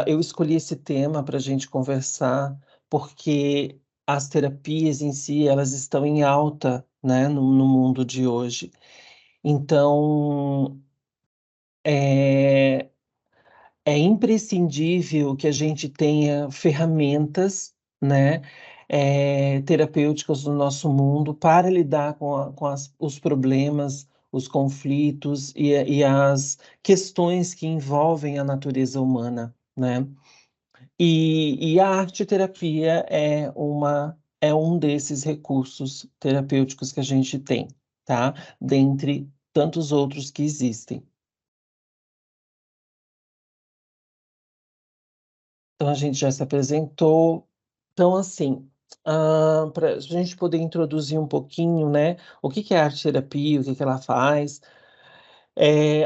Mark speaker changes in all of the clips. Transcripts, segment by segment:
Speaker 1: Eu escolhi esse tema para a gente conversar, porque as terapias em si, elas estão em alta, né, no mundo de hoje. Então, é, é imprescindível que a gente tenha ferramentas, né, terapêuticas no nosso mundo para lidar com os problemas, os conflitos e as questões que envolvem a natureza humana, né? E a arte-terapia é um desses recursos terapêuticos que a gente tem, tá? Dentre tantos outros que existem. Então, a gente já se apresentou. Então, assim, para a gente poder introduzir um pouquinho, né, o que que é arte-terapia, o que que ela faz.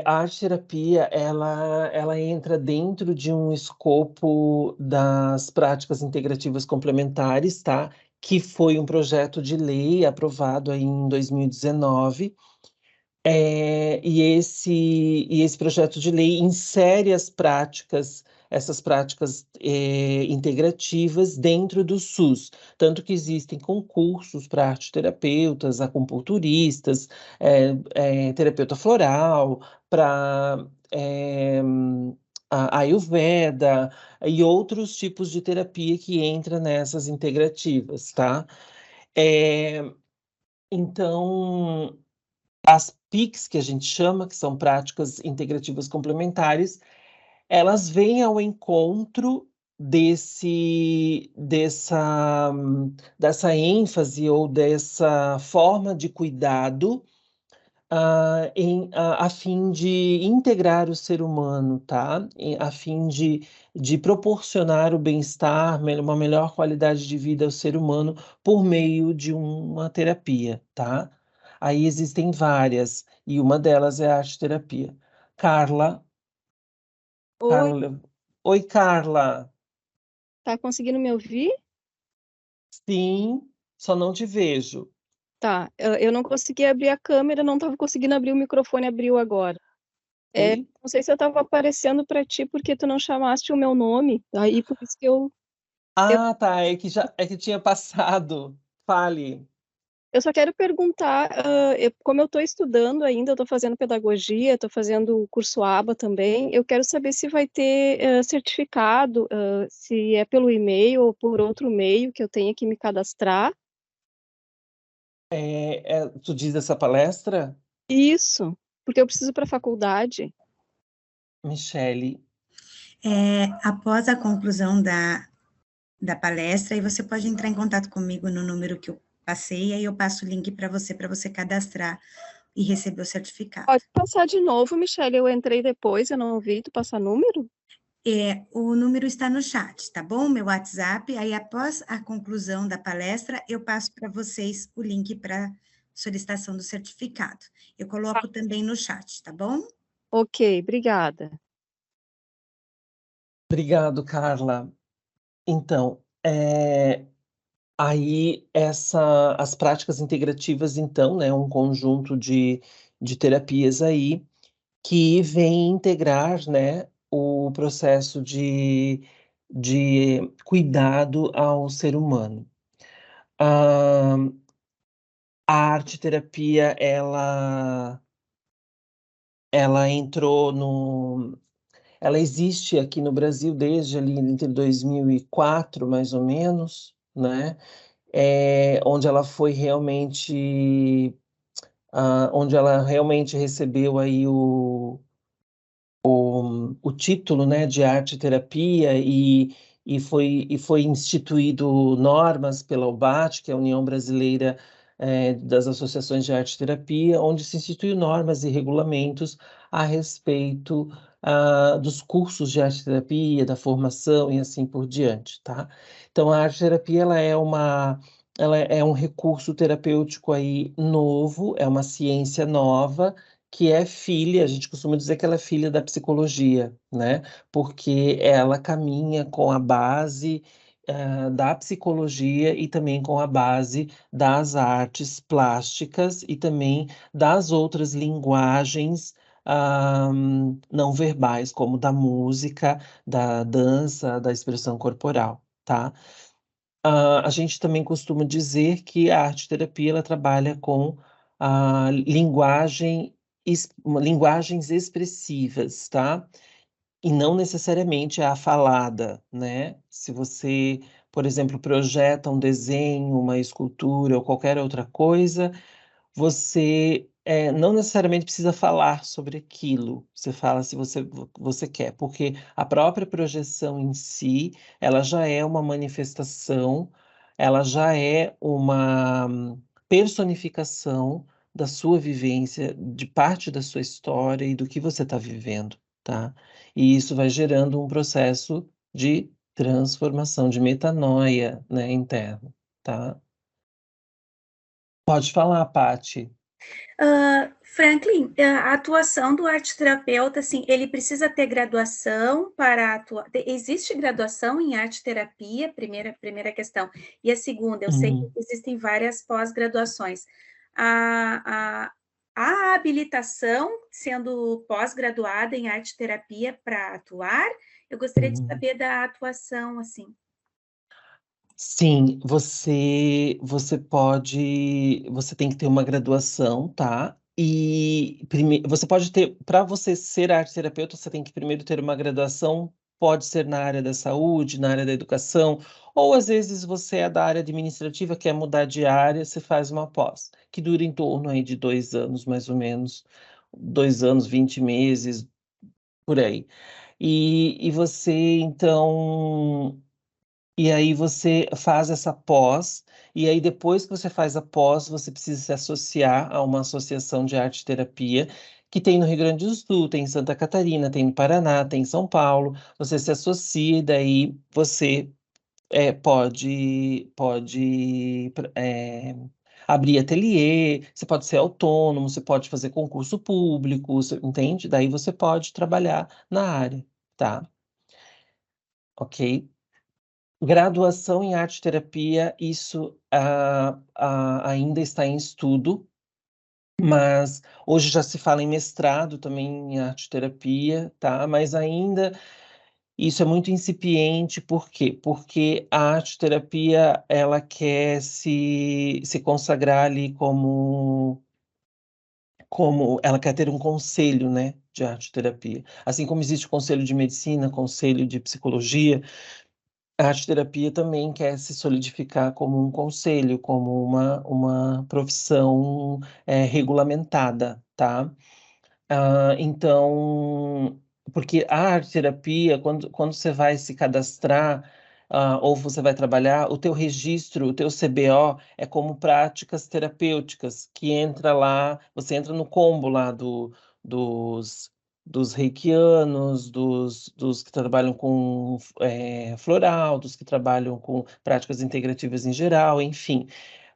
Speaker 1: A arte-terapia, ela entra dentro de um escopo das práticas integrativas complementares, tá, que foi um projeto de lei aprovado aí em 2019. E esse projeto de lei insere essas práticas, integrativas dentro do SUS, tanto que existem concursos para arteterapeutas, acupunturistas, terapeuta floral, para, a Ayurveda e outros tipos de terapia que entra nessas integrativas, tá. Eh, então as PICs, que a gente chama, que são práticas integrativas complementares, elas vêm ao encontro dessa ênfase ou dessa forma de cuidado, a fim de integrar o ser humano, tá? A fim de proporcionar o bem-estar, uma melhor qualidade de vida ao ser humano por meio de uma terapia, tá? Aí existem várias, e uma delas é a arte-terapia. Carla,
Speaker 2: Oi,
Speaker 1: Carla, oi, Carla.
Speaker 2: tá conseguindo me ouvir?
Speaker 1: Sim, só não te vejo.
Speaker 2: Tá, eu não consegui abrir a câmera, não estava conseguindo abrir o microfone, abriu agora.
Speaker 1: Oi?
Speaker 2: Não sei se eu estava aparecendo para ti porque tu não chamaste o meu nome, aí por isso que eu,
Speaker 1: Ah, tá, é que tinha passado. Fale.
Speaker 2: eu só quero perguntar, como eu estou estudando ainda, eu estou fazendo pedagogia, estou fazendo o curso ABA também, eu quero saber se vai ter certificado, se é pelo e-mail ou por outro meio que eu tenha que me cadastrar.
Speaker 1: Tu diz essa palestra?
Speaker 2: Isso, porque eu preciso para a faculdade.
Speaker 1: Michele.
Speaker 3: Após a conclusão da palestra, aí você pode entrar em contato comigo no número que eu passei, aí eu passo o link para você cadastrar e receber o certificado.
Speaker 2: Pode passar de novo, Michelle. Eu entrei depois, eu não ouvi tu passar número.
Speaker 3: O número está no chat, tá bom? Meu WhatsApp. Aí, após a conclusão da palestra, eu passo para vocês o link para solicitação do certificado. Eu coloco também no chat, tá bom?
Speaker 2: Ok, obrigada.
Speaker 1: Obrigado, Carla. Então, aí as práticas integrativas, então, né, um conjunto de terapias aí que vem integrar, né, o processo de cuidado ao ser humano. Ah, a arte-terapia, ela entrou no ela existe aqui no Brasil desde ali entre 2004, mais ou menos, né, onde ela foi realmente, onde ela realmente recebeu aí o título, né, de arte-terapia e foi instituído normas pela UBAT, que é a União Brasileira, das Associações de Arte-Terapia, onde se instituiu normas e regulamentos a respeito, dos cursos de arte-terapia, da formação e assim por diante, tá? Então a arte-terapia ela é um recurso terapêutico aí novo, é uma ciência nova, que é filha, a gente costuma dizer que ela é filha da psicologia, né? Porque ela caminha com a base, da psicologia e também com a base das artes plásticas e também das outras linguagens, não verbais, como da música, da dança, da expressão corporal, tá? A gente também costuma dizer que a arte-terapia ela trabalha com a linguagens expressivas, tá? E não necessariamente a falada, né? Se você, por exemplo, projeta um desenho, uma escultura ou qualquer outra coisa, você não necessariamente precisa falar sobre aquilo. Você fala se você quer, porque a própria projeção em si, ela já é uma manifestação, ela já é uma personificação da sua vivência, de parte da sua história e do que você está vivendo, tá? E isso vai gerando um processo de transformação, de metanoia, né, interna, tá? Pode falar, Paty.
Speaker 4: Franklin, a atuação do arte-terapeuta, assim, ele precisa ter graduação para atuar? Existe graduação em arte-terapia? Primeira questão. E a segunda, eu sei que existem várias pós-graduações. A, a habilitação sendo pós-graduada em arte-terapia para atuar? Eu gostaria de saber da atuação, assim.
Speaker 1: Sim, você tem que ter uma graduação, tá? E você pode ter, para você ser arte terapeuta, você tem que primeiro ter uma graduação, pode ser na área da saúde, na área da educação, ou às vezes você é da área administrativa, quer mudar de área, você faz uma pós, que dura em torno aí de 2 anos, mais ou menos, 2 anos, 20 meses, por aí. E você, então. E aí você faz essa pós, e aí depois que você faz a pós, você precisa se associar a uma associação de arte-terapia, que tem no Rio Grande do Sul, tem em Santa Catarina, tem no Paraná, tem em São Paulo. Você se associa e daí você pode abrir ateliê, você pode ser autônomo, você pode fazer concurso público, você entende? Daí você pode trabalhar na área, tá? Ok? Graduação em arte-terapia, isso ainda está em estudo, mas hoje já se fala em mestrado também em arte-terapia, tá? Mas ainda isso é muito incipiente, por quê? Porque a arte-terapia, ela quer se consagrar ali como ela quer ter um conselho, né, de arte-terapia. Assim como existe o conselho de medicina, conselho de psicologia, a arte-terapia também quer se solidificar como um conselho, como uma profissão regulamentada, tá? Então, porque a arte-terapia, quando você vai se cadastrar, ou você vai trabalhar, o teu registro, o teu CBO é como práticas terapêuticas, que entra lá, você entra no combo lá dos, dos reikianos, dos que trabalham com floral, dos que trabalham com práticas integrativas em geral, enfim.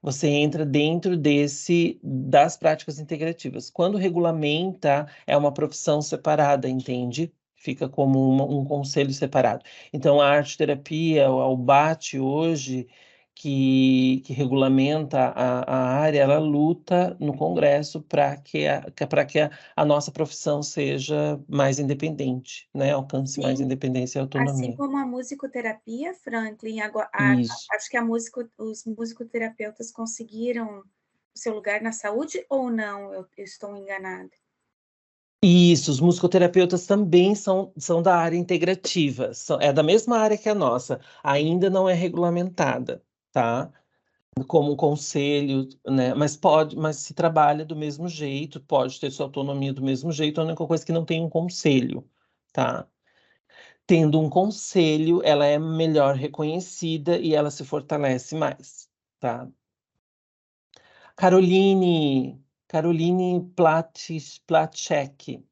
Speaker 1: Você entra dentro das práticas integrativas. Quando regulamenta, é uma profissão separada, entende? Fica como um conselho separado. Então, a arte-terapia, o BAT hoje, que regulamenta a área, ela luta no Congresso para que a nossa profissão seja mais independente, né? Alcance mais
Speaker 4: Sim,
Speaker 1: independência e
Speaker 4: assim
Speaker 1: autonomia.
Speaker 4: como a musicoterapia, Franklin, agora,
Speaker 1: Isso.
Speaker 4: acho que os musicoterapeutas conseguiram o seu lugar na saúde ou não? Eu estou enganada.
Speaker 1: Isso, os musicoterapeutas também são da área integrativa, é da mesma área que a nossa, ainda não é regulamentada, tá? Como um conselho, né? Mas se trabalha do mesmo jeito, pode ter sua autonomia do mesmo jeito, a única coisa é que não tem um conselho, tá? Tendo um conselho, ela é melhor reconhecida e ela se fortalece mais, tá? Caroline Platchek.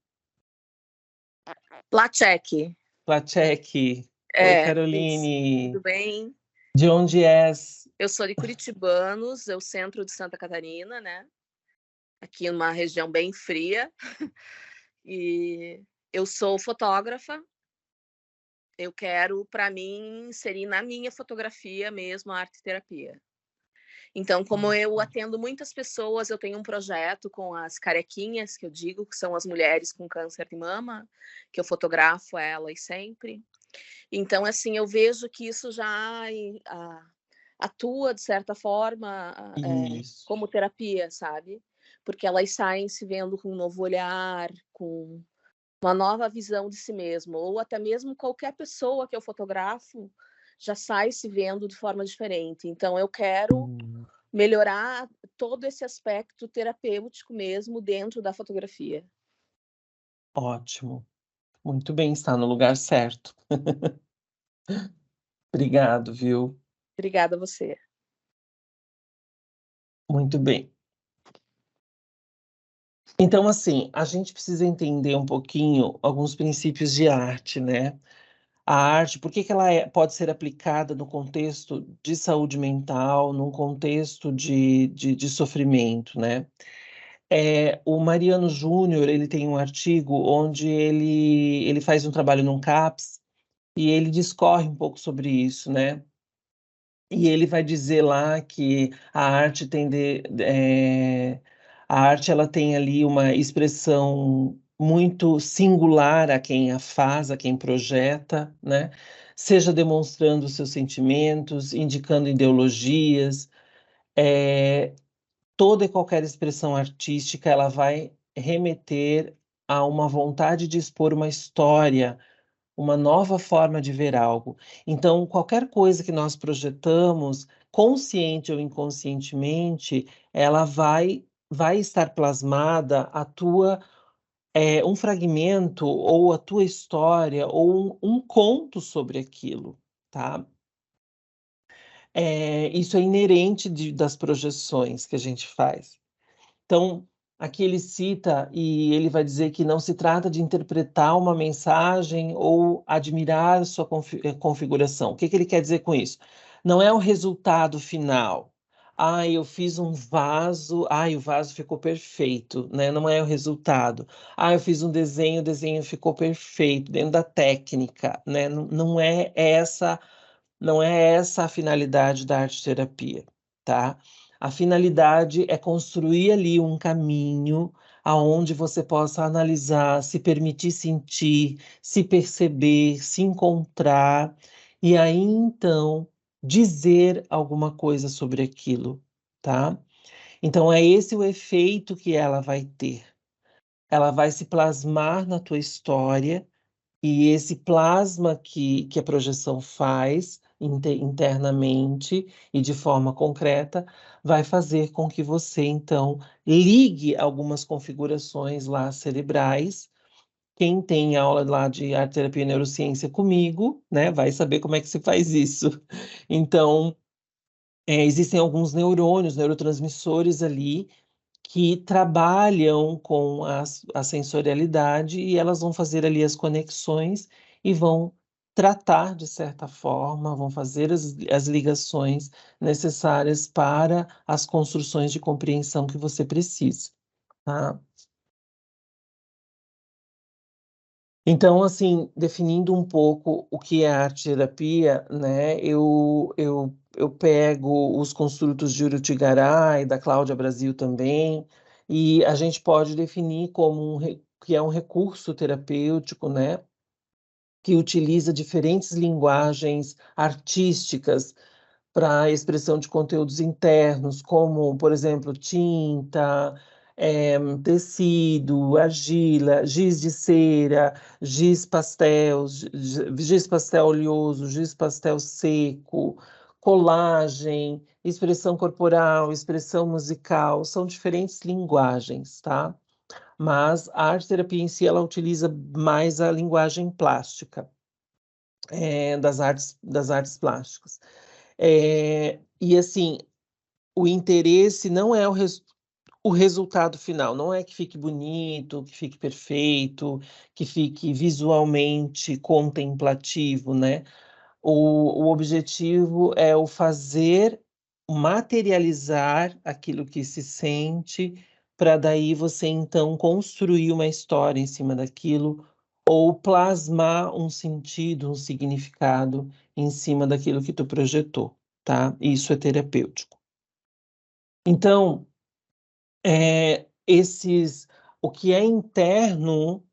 Speaker 5: Placek.
Speaker 1: Placek. Oi, Caroline.
Speaker 5: Tudo bem?
Speaker 1: De onde és?
Speaker 5: Eu sou de Curitibanos, é o centro de Santa Catarina, né? Aqui numa região bem fria. E eu sou fotógrafa. Eu quero, para mim, inserir na minha fotografia mesmo a arte-terapia. Então, como eu atendo muitas pessoas, eu tenho um projeto com as carequinhas, que eu digo, que são as mulheres com câncer de mama, que eu fotografo elas sempre. Então, assim, eu vejo que isso já atua, de certa forma,
Speaker 1: Isso.
Speaker 5: como terapia, sabe? Porque elas saem se vendo com um novo olhar, com uma nova visão de si mesmo, ou até mesmo qualquer pessoa que eu fotografo já sai se vendo de forma diferente. Então, eu quero melhorar todo esse aspecto terapêutico mesmo dentro da fotografia.
Speaker 1: Ótimo. Muito bem, está no lugar certo. Obrigado, viu?
Speaker 5: Obrigada a você.
Speaker 1: Muito bem. Então, assim, a gente precisa entender um pouquinho alguns princípios de arte, né? A arte, por que que ela pode ser aplicada no contexto de saúde mental, num contexto de sofrimento, né? O Mariano Júnior, ele tem um artigo onde ele faz um trabalho num CAPS e ele discorre um pouco sobre isso, né? E ele vai dizer lá que a arte a arte ela tem ali uma expressão muito singular a quem a faz, a quem projeta, né? Seja demonstrando seus sentimentos, indicando ideologias, toda e qualquer expressão artística ela vai remeter a uma vontade de expor uma história, uma nova forma de ver algo. Então, qualquer coisa que nós projetamos, consciente ou inconscientemente, ela vai estar plasmada um fragmento ou a tua história ou um conto sobre aquilo, tá? Isso é inerente das projeções que a gente faz. Então, aqui ele cita e ele vai dizer que não se trata de interpretar uma mensagem ou admirar sua configuração. O que que ele quer dizer com isso? Não é o resultado final. Eu fiz um vaso, o vaso ficou perfeito, né? Não é o resultado. Eu fiz um desenho, o desenho ficou perfeito, dentro da técnica, né? Não é essa a finalidade da arte-terapia, tá? A finalidade é construir ali um caminho aonde você possa analisar, se permitir sentir, se perceber, se encontrar e aí então dizer alguma coisa sobre aquilo, tá? Então é esse o efeito que ela vai ter. Ela vai se plasmar na tua história e esse plasma que a projeção faz internamente e de forma concreta vai fazer com que você, então, ligue algumas configurações lá cerebrais. Quem tem aula lá de arte terapia e neurociência comigo, né, vai saber como é que se faz isso. Então, existem alguns neurônios, neurotransmissores ali que trabalham com a sensorialidade e elas vão fazer ali as conexões e vão tratar, de certa forma, vão fazer as ligações necessárias para as construções de compreensão que você precisa, tá? Então, assim, definindo um pouco o que é arte-terapia, né, eu pego os construtos de Urutigaray, da Cláudia Brasil também, e a gente pode definir como que é um recurso terapêutico, né, que utiliza diferentes linguagens artísticas para a expressão de conteúdos internos, como, por exemplo, tinta, tecido, argila, giz de cera, giz pastel, giz pastel oleoso, giz pastel seco, colagem, expressão corporal, expressão musical, são diferentes linguagens, tá? Mas a arte-terapia em si, ela utiliza mais a linguagem plástica, das artes plásticas. E assim, o interesse não é o resultado final, não é que fique bonito, que fique perfeito, que fique visualmente contemplativo, né? O objetivo é o fazer, materializar aquilo que se sente, para daí você então construir uma história em cima daquilo, ou plasmar um sentido, um significado em cima daquilo que tu projetou, tá? Isso é terapêutico. Então, o que é interno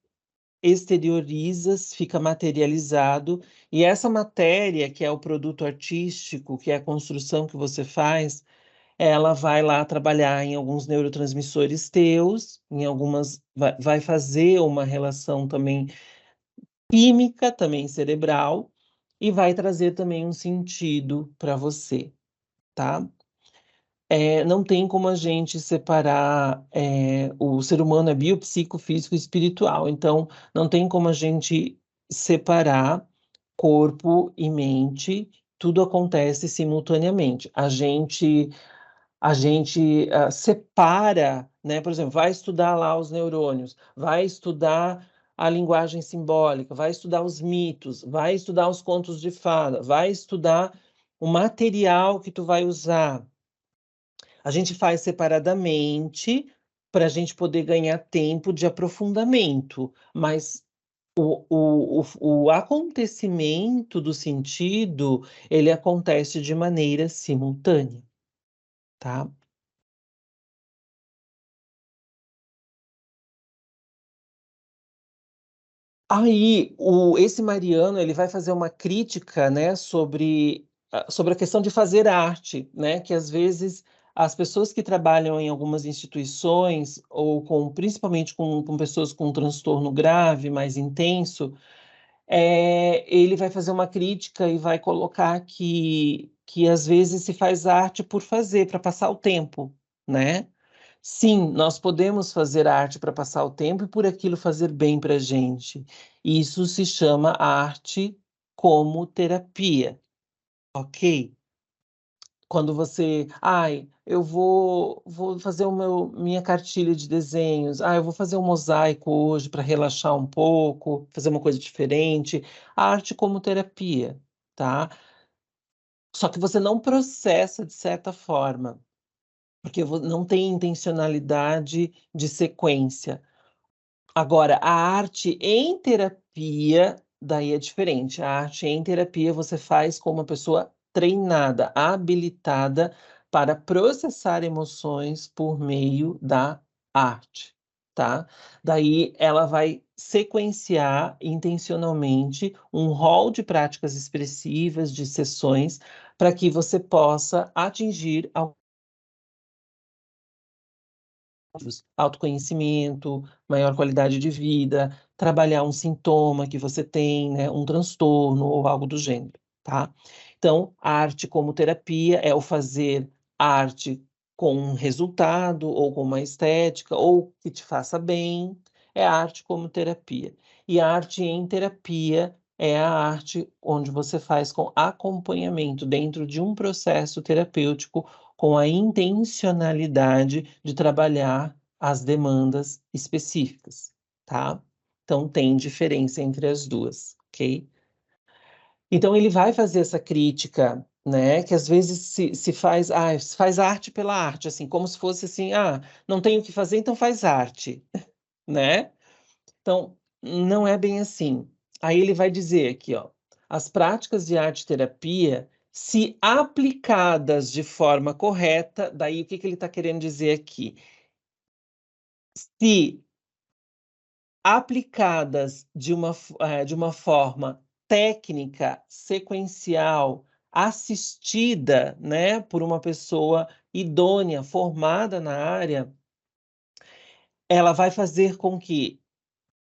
Speaker 1: exterioriza, fica materializado, e essa matéria, que é o produto artístico, que é a construção que você faz, ela vai lá trabalhar em alguns neurotransmissores teus, vai fazer uma relação também química, também cerebral, e vai trazer também um sentido para você, tá? Não tem como a gente separar, o ser humano é biopsico, físico e espiritual, então não tem como a gente separar corpo e mente, tudo acontece simultaneamente. A gente separa, né? Por exemplo, vai estudar lá os neurônios, vai estudar a linguagem simbólica, vai estudar os mitos, vai estudar os contos de fada, vai estudar o material que tu vai usar. A gente faz separadamente para a gente poder ganhar tempo de aprofundamento, mas o acontecimento do sentido, ele acontece de maneira simultânea, tá? Aí, esse Mariano, ele vai fazer uma crítica, né, sobre a questão de fazer arte, né, que às vezes as pessoas que trabalham em algumas instituições, ou principalmente com pessoas com um transtorno grave, mais intenso, ele vai fazer uma crítica e vai colocar que às vezes se faz arte por fazer, para passar o tempo, né? Sim, nós podemos fazer arte para passar o tempo e por aquilo fazer bem para a gente. Isso se chama arte como terapia, ok? Quando você, eu vou fazer minha cartilha de desenhos, eu vou fazer um mosaico hoje para relaxar um pouco, fazer uma coisa diferente. Arte como terapia, tá? Só que você não processa de certa forma, porque não tem intencionalidade de sequência. Agora, a arte em terapia, daí é diferente. A arte em terapia você faz com uma pessoa treinada, habilitada para processar emoções por meio da arte, tá? Daí ela vai sequenciar intencionalmente um rol de práticas expressivas, de sessões, para que você possa atingir autoconhecimento, maior qualidade de vida, trabalhar um sintoma que você tem, né, um transtorno ou algo do gênero, tá? Então, a arte como terapia é o fazer arte com um resultado ou com uma estética ou que te faça bem, é a arte como terapia. E a arte em terapia é a arte onde você faz com acompanhamento dentro de um processo terapêutico com a intencionalidade de trabalhar as demandas específicas, tá? Então, tem diferença entre as duas, ok? Então, ele vai fazer essa crítica, né? Que às vezes se faz arte pela arte, assim, como se fosse assim, não tem o que fazer, então faz arte, né? Então, não é bem assim. Aí ele vai dizer aqui, ó, as práticas de arte-terapia, se aplicadas de forma correta, daí o que ele está querendo dizer aqui? Se aplicadas de uma forma técnica, sequencial, assistida, né, por uma pessoa idônea, formada na área, ela vai fazer com que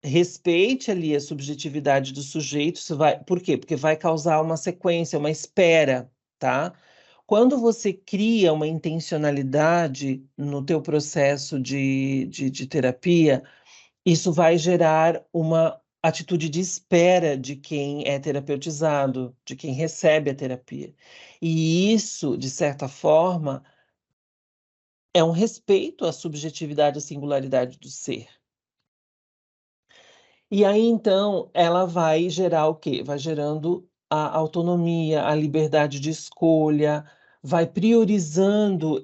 Speaker 1: respeite ali a subjetividade do sujeito, por quê? Porque vai causar uma sequência, uma espera, tá? Quando você cria uma intencionalidade no teu processo de terapia, isso vai gerar uma atitude de espera de quem é terapeutizado, de quem recebe a terapia. E isso, de certa forma, é um respeito à subjetividade e à singularidade do ser. E aí, então, ela vai gerar o quê? Vai gerando a autonomia, a liberdade de escolha, vai priorizando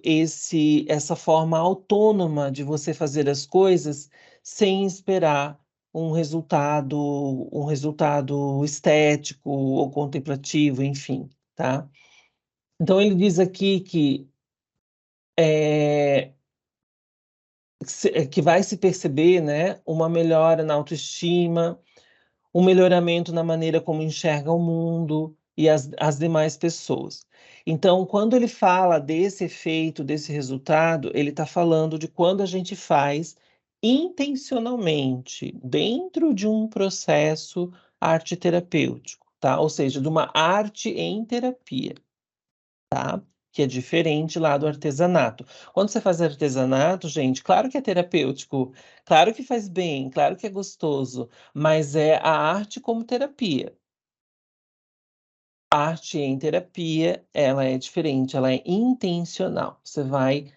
Speaker 1: essa forma autônoma de você fazer as coisas sem esperar um resultado estético ou contemplativo, enfim, tá? Então, ele diz aqui que que vai se perceber, né, uma melhora na autoestima, um melhoramento na maneira como enxerga o mundo e as demais pessoas. Então, quando ele fala desse efeito, desse resultado, ele está falando de quando a gente faz intencionalmente, dentro de um processo arte-terapêutico, tá? Ou seja, de uma arte em terapia, tá? Que é diferente lá do artesanato. Quando você faz artesanato, gente, claro que é terapêutico, claro que faz bem, claro que é gostoso, mas é a arte como terapia. A arte em terapia, ela é diferente, ela é intencional. Você vai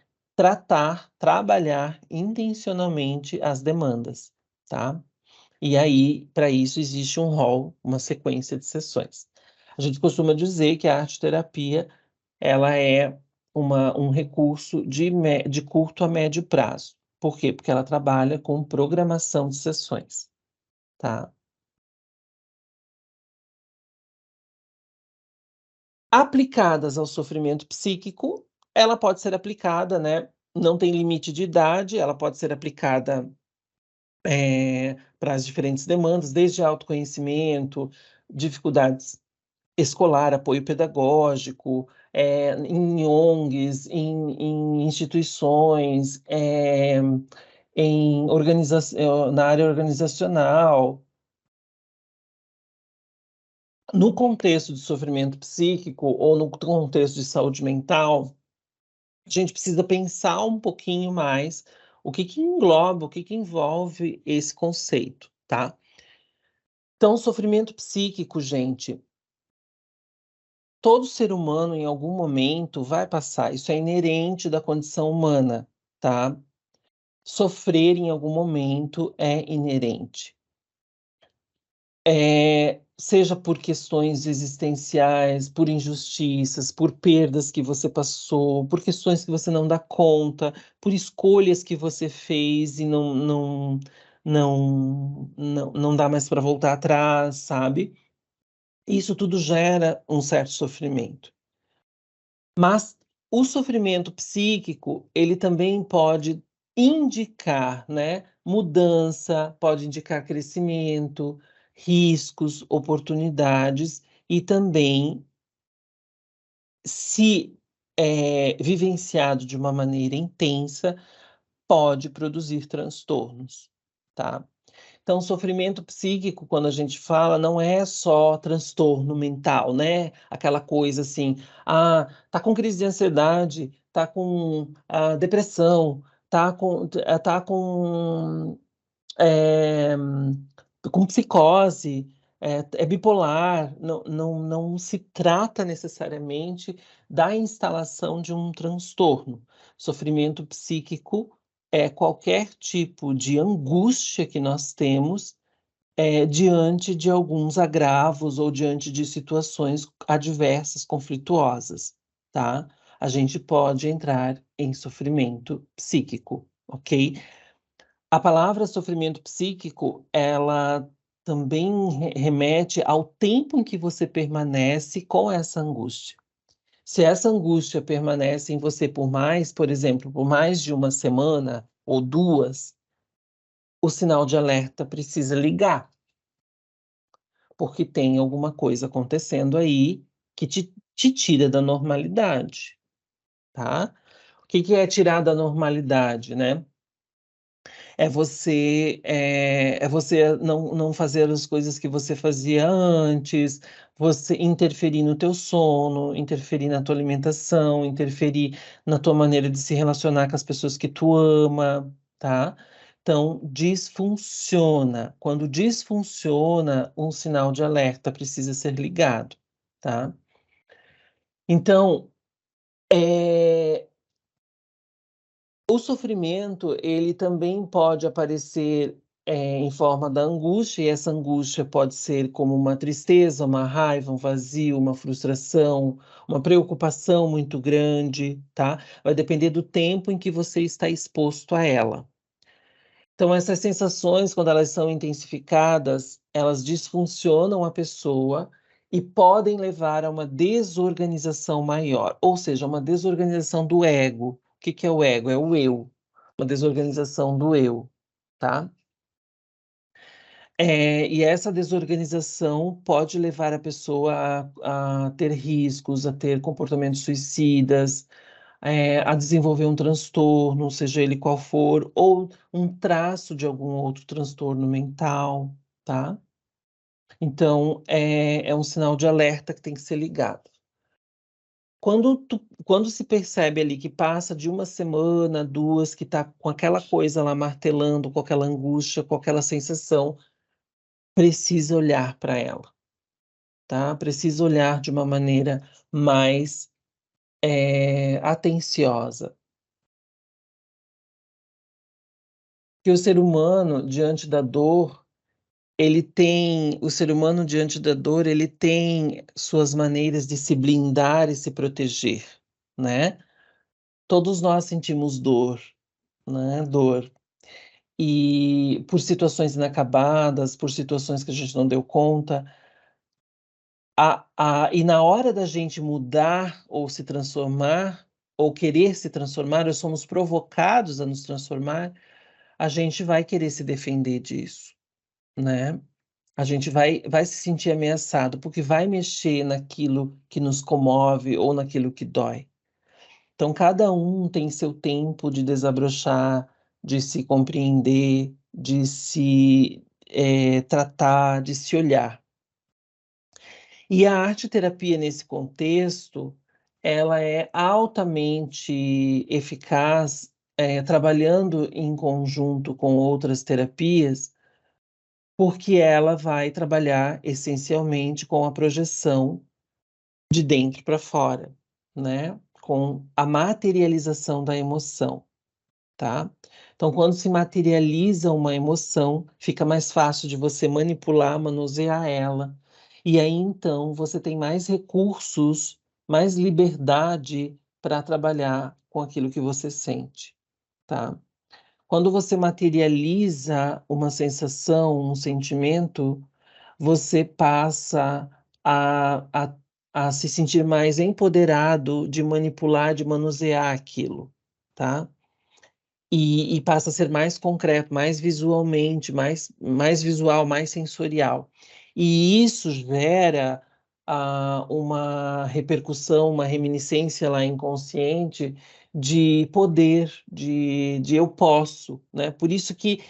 Speaker 1: trabalhar intencionalmente as demandas, tá? E aí, para isso, existe um rol, uma sequência de sessões. A gente costuma dizer que a arte-terapia ela é um recurso de curto a médio prazo. Por quê? Porque ela trabalha com programação de sessões, tá? Aplicadas ao sofrimento psíquico, ela pode ser aplicada, né? Não tem limite de idade, ela pode ser aplicada para as diferentes demandas, desde autoconhecimento, dificuldades escolar, apoio pedagógico, em ONGs, em instituições, na área organizacional. No contexto de sofrimento psíquico ou no contexto de saúde mental, a gente precisa pensar um pouquinho mais o que engloba, o que envolve esse conceito, tá? Então, sofrimento psíquico, gente, todo ser humano, em algum momento, vai passar. Isso é inerente da condição humana, tá? Sofrer em algum momento é inerente. Seja por questões existenciais, por injustiças, por perdas que você passou, por questões que você não dá conta, por escolhas que você fez e não dá mais para voltar atrás, sabe? Isso tudo gera um certo sofrimento. Mas o sofrimento psíquico, ele também pode indicar, né, mudança, pode indicar crescimento, riscos, oportunidades e também, se vivenciado de uma maneira intensa, pode produzir transtornos, tá? Então, sofrimento psíquico, quando a gente fala, não é só transtorno mental, né? Aquela coisa assim, tá com crise de ansiedade, tá com depressão, é, com psicose, é bipolar. Não se trata necessariamente da instalação de um transtorno. Sofrimento psíquico é qualquer tipo de angústia que nós temos diante de alguns agravos ou diante de situações adversas, conflituosas, tá? A gente pode entrar em sofrimento psíquico, ok? A palavra sofrimento psíquico, ela também remete ao tempo em que você permanece com essa angústia. Se essa angústia permanece em você por mais, por exemplo, por mais de uma semana ou duas, o sinal de alerta precisa ligar, porque tem alguma coisa acontecendo aí que te tira da normalidade, tá? O que é tirar da normalidade, né? É você não fazer as coisas que você fazia antes, você interferir no teu sono, interferir na tua alimentação, interferir na tua maneira de se relacionar com as pessoas que tu ama, tá? Então, disfunciona. Quando disfunciona, um sinal de alerta precisa ser ligado, tá? Então, o sofrimento, ele também pode aparecer em forma da angústia, e essa angústia pode ser como uma tristeza, uma raiva, um vazio, uma frustração, uma preocupação muito grande, tá? Vai depender do tempo em que você está exposto a ela. Então, essas sensações, quando elas são intensificadas, elas disfuncionam a pessoa e podem levar a uma desorganização maior, ou seja, uma desorganização do ego, que é o ego? É o eu, uma desorganização do eu, tá? E essa desorganização pode levar a pessoa a ter riscos, a ter comportamentos suicidas, a desenvolver um transtorno, seja ele qual for, ou um traço de algum outro transtorno mental, tá? Então, é um sinal de alerta que tem que ser ligado. Quando se percebe ali que passa de uma semana, 2, que está com aquela coisa lá martelando, com aquela angústia, com aquela sensação, precisa olhar para ela, tá? Precisa olhar de uma maneira mais atenciosa. Que o ser humano, diante da dor, o ser humano diante da dor, ele tem suas maneiras de se blindar e se proteger, né? Todos nós sentimos dor, né? Dor. E por situações inacabadas, por situações que a gente não deu conta. E na hora da gente mudar ou se transformar, ou querer se transformar, ou somos provocados a nos transformar, a gente vai querer se defender disso, né? A gente vai se sentir ameaçado, porque vai mexer naquilo que nos comove ou naquilo que dói. Então, cada um tem seu tempo de desabrochar, de se compreender, de se tratar, de se olhar. E a arte-terapia, nesse contexto, ela é altamente eficaz, trabalhando em conjunto com outras terapias, porque ela vai trabalhar essencialmente com a projeção de dentro para fora, né? Com a materialização da emoção, tá? Então, quando se materializa uma emoção, fica mais fácil de você manipular, manusear ela. E aí, então, você tem mais recursos, mais liberdade para trabalhar com aquilo que você sente, tá? Quando você materializa uma sensação, um sentimento, você passa a se sentir mais empoderado de manipular, de manusear aquilo, tá? E passa a ser mais concreto, mais visualmente, mais visual, mais sensorial. E isso gera uma repercussão, uma reminiscência lá inconsciente de poder, de eu posso, né? Por isso que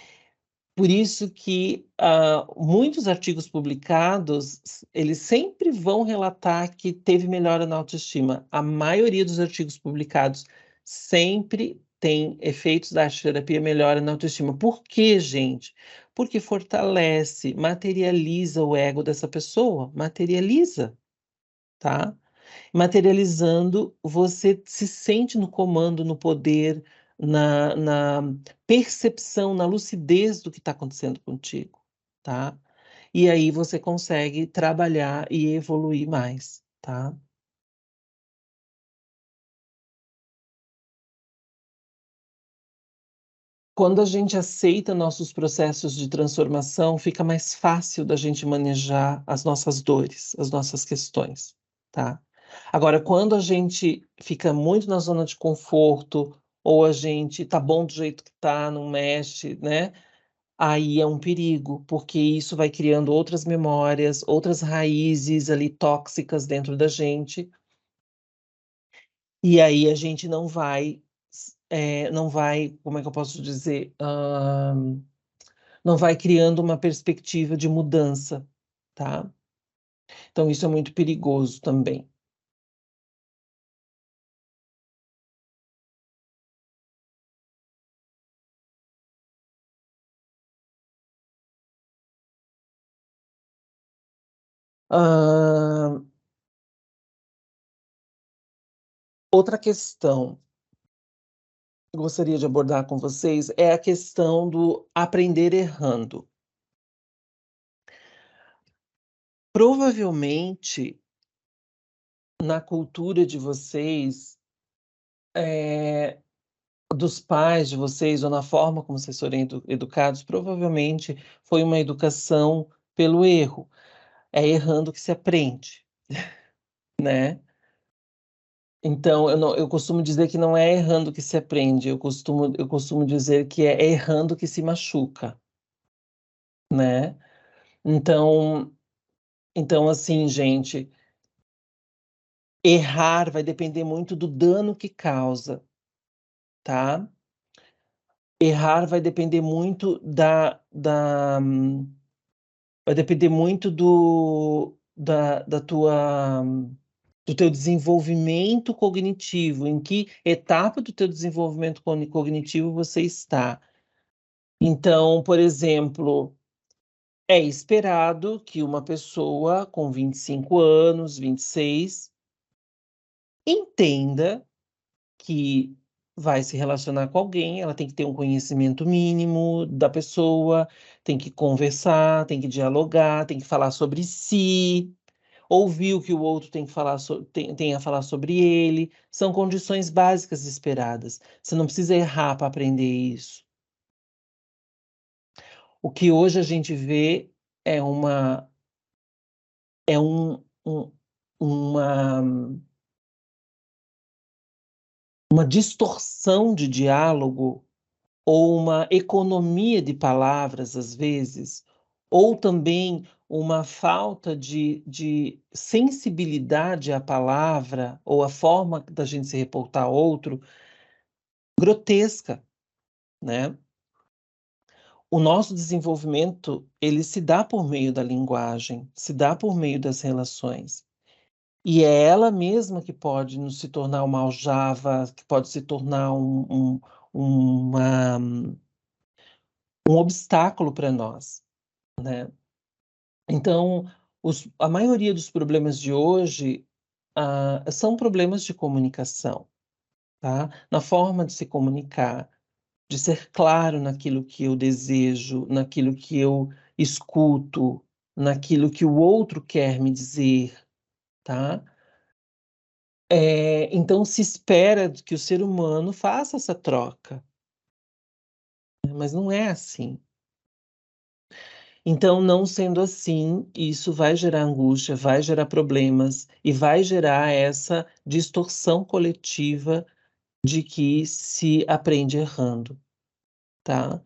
Speaker 1: muitos artigos publicados, eles sempre vão relatar que teve melhora na autoestima. A maioria dos artigos publicados sempre tem efeitos da arte-terapia melhora na autoestima. Por quê, gente? Porque fortalece, materializa o ego dessa pessoa, materializa, tá? Materializando, você se sente no comando, no poder, na percepção, na lucidez do que está acontecendo contigo, tá? E aí você consegue trabalhar e evoluir mais, tá? Quando a gente aceita nossos processos de transformação, fica mais fácil da gente manejar as nossas dores, as nossas questões, tá? Agora, quando a gente fica muito na zona de conforto, ou a gente tá bom do jeito que tá, não mexe, né? Aí é um perigo, porque isso vai criando outras memórias, outras raízes ali tóxicas dentro da gente, e aí a gente não vai, como é que eu posso dizer? Não vai criando uma perspectiva de mudança, tá? Então, isso é muito perigoso também. Outra questão que eu gostaria de abordar com vocês é a questão do aprender errando. Provavelmente, na cultura de vocês, dos pais de vocês, ou na forma como vocês foram educados, provavelmente foi uma educação pelo erro. É errando que se aprende, né? Então, eu costumo dizer que não é errando que se aprende, eu costumo dizer que é errando que se machuca, né? Então, assim, gente, errar vai depender muito do dano que causa, tá? Errar vai depender muito vai depender muito do teu desenvolvimento cognitivo, em que etapa do teu desenvolvimento cognitivo você está. Então, por exemplo, é esperado que uma pessoa com 25 anos, 26, entenda que vai se relacionar com alguém, ela tem que ter um conhecimento mínimo da pessoa, tem que conversar, tem que dialogar, tem que falar sobre si, ouvir o que o outro tem que falar tem a falar sobre ele. São condições básicas esperadas. Você não precisa errar para aprender isso. O que hoje a gente vê é uma é um, um, uma distorção de diálogo ou uma economia de palavras, às vezes, ou também uma falta de sensibilidade à palavra ou à forma da gente se reportar a outro grotesca, né? O nosso desenvolvimento, ele se dá por meio da linguagem, se dá por meio das relações. E é ela mesma que pode nos se tornar uma aljava, que pode se tornar um obstáculo para nós, né? Então, a maioria dos problemas de hoje são problemas de comunicação, tá? Na forma de se comunicar, de ser claro naquilo que eu desejo, naquilo que eu escuto, naquilo que o outro quer me dizer, tá? Então se espera que o ser humano faça essa troca, mas não é assim. Então, não sendo assim, isso vai gerar angústia, vai gerar problemas e vai gerar essa distorção coletiva de que se aprende errando, tá?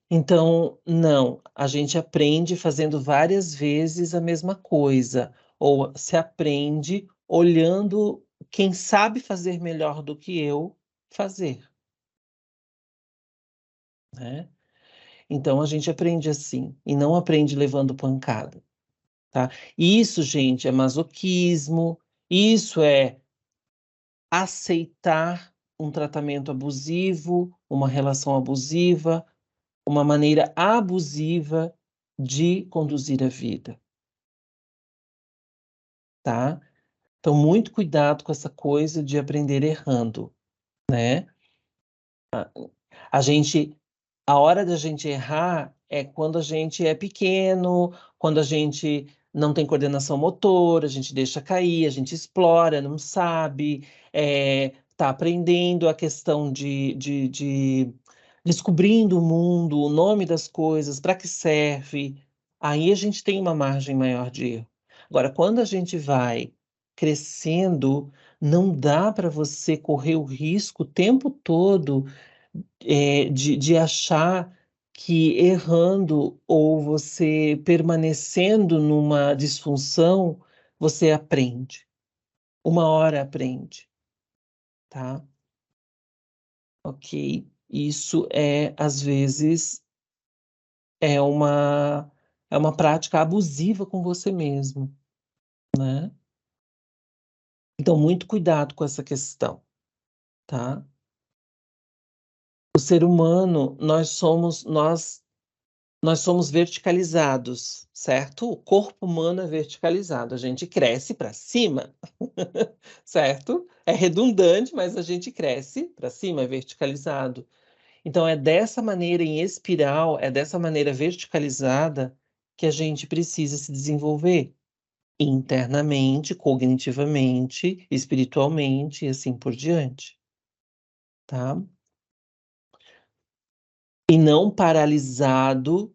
Speaker 1: Então, não, a gente aprende fazendo várias vezes a mesma coisa, ou se aprende olhando quem sabe fazer melhor do que eu fazer, né? Então a gente aprende assim, e não aprende levando pancada, tá? Isso, gente, é masoquismo, isso é aceitar um tratamento abusivo, uma relação abusiva, uma maneira abusiva de conduzir a vida, tá? Então, muito cuidado com essa coisa de aprender errando, né? A gente, a hora da gente errar é quando a gente é pequeno, quando a gente não tem coordenação motora, a gente deixa cair, a gente explora, não sabe, tá aprendendo a questão de descobrindo o mundo, o nome das coisas, para que serve. Aí a gente tem uma margem maior de erro. Agora, quando a gente vai crescendo, não dá para você correr o risco o tempo todo de achar que errando ou você permanecendo numa disfunção, você aprende. Uma hora aprende, tá? Ok? Isso às vezes, é uma, é uma prática abusiva com você mesmo, né? Então, muito cuidado com essa questão, tá? O ser humano, nós somos verticalizados, certo? O corpo humano é verticalizado, a gente cresce para cima, certo? É redundante, mas a gente cresce para cima, é verticalizado. Então é dessa maneira em espiral, é dessa maneira verticalizada que a gente precisa se desenvolver internamente, cognitivamente, espiritualmente e assim por diante, tá? E não paralisado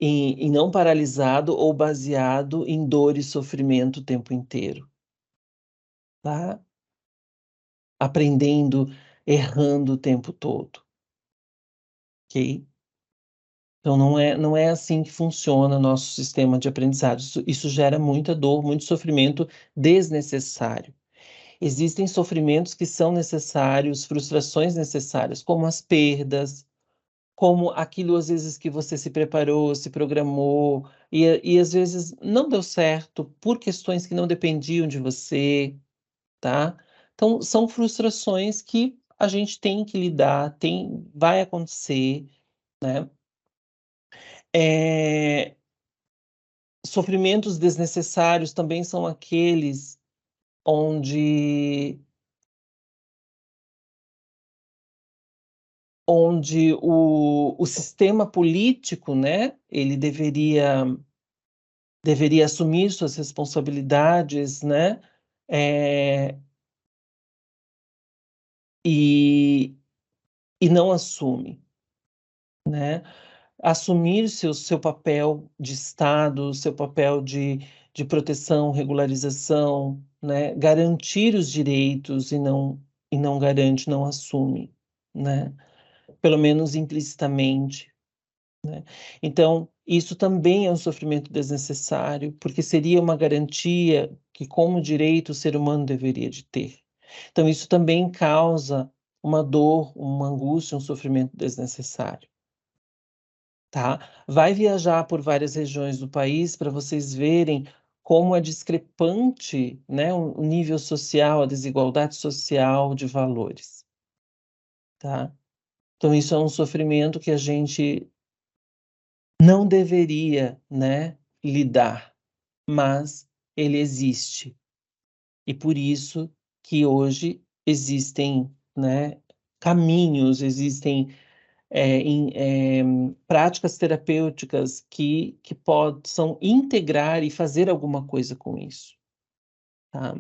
Speaker 1: e não paralisado ou baseado em dor e sofrimento o tempo inteiro, tá? aprendendo, errando o tempo todo, ok? Então não é assim que funciona o nosso sistema de aprendizagem, isso gera muita dor, muito sofrimento desnecessário. Existem sofrimentos que são necessários, frustrações necessárias, como as perdas, como aquilo às vezes que você se preparou, se programou, e às vezes não deu certo por questões que não dependiam de você, tá? Então são frustrações que a gente tem que lidar, vai acontecer, né? Sofrimentos desnecessários também são aqueles onde o sistema político, né, ele deveria assumir suas responsabilidades, né, e não assume, né. Assumir seu papel de Estado, seu papel de proteção, regularização, né, garantir os direitos e não garante, não assume, né, pelo menos implicitamente, né. Então, isso também é um sofrimento desnecessário, porque seria uma garantia que, como direito, o ser humano deveria de ter. Então isso também causa uma dor, uma angústia, um sofrimento desnecessário. Tá? Vai viajar por várias regiões do país para vocês verem como é discrepante, né, o nível social, a desigualdade social de valores, tá? Então isso é um sofrimento que a gente não deveria, né, lidar, mas ele existe. E por isso que hoje existem, né, caminhos, existem práticas terapêuticas que possam integrar e fazer alguma coisa com isso, tá?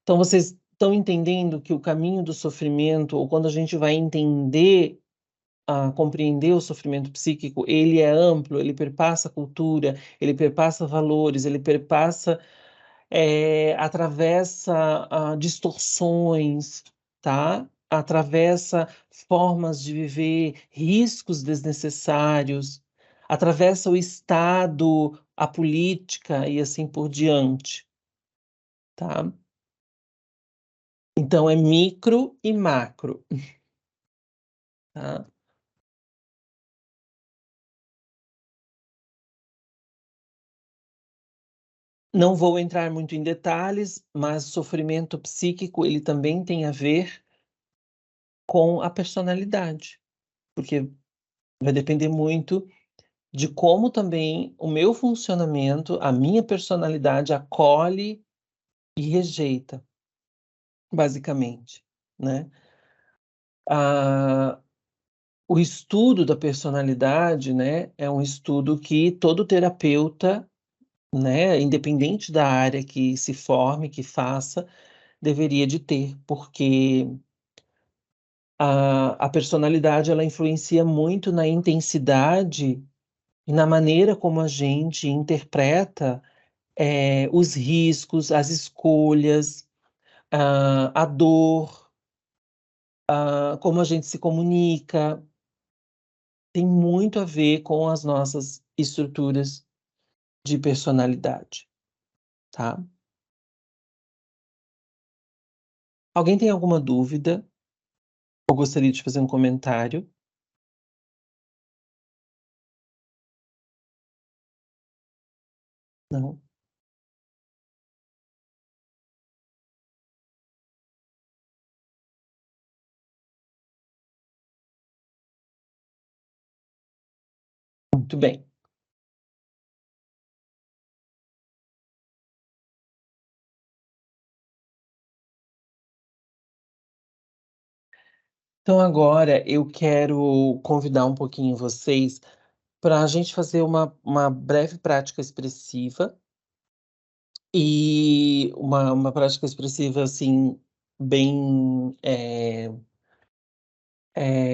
Speaker 1: Então vocês estão entendendo que o caminho do sofrimento, ou quando a gente vai entender, compreender o sofrimento psíquico, ele é amplo, ele perpassa a cultura, ele perpassa valores, ele perpassa, atravessa, distorções, tá? Atravessa formas de viver, riscos desnecessários, atravessa o Estado, a política e assim por diante, tá? Então é micro e macro, tá? Não vou entrar muito em detalhes, mas o sofrimento psíquico, ele também tem a ver com a personalidade, porque vai depender muito de como também o meu funcionamento, a minha personalidade acolhe e rejeita, basicamente, né. Ah, o estudo da personalidade, né, é um estudo que todo terapeuta, né, independente da área que se forme, que faça, deveria de ter, porque a personalidade ela influencia muito na intensidade e na maneira como a gente interpreta, os riscos, as escolhas, a dor, como a gente se comunica, tem muito a ver com as nossas estruturas de personalidade, tá. Alguém tem alguma dúvida ou gostaria de fazer um comentário? Não? Muito bem. Então agora eu quero convidar um pouquinho vocês para a gente fazer uma breve prática expressiva, e uma prática expressiva, assim, bem,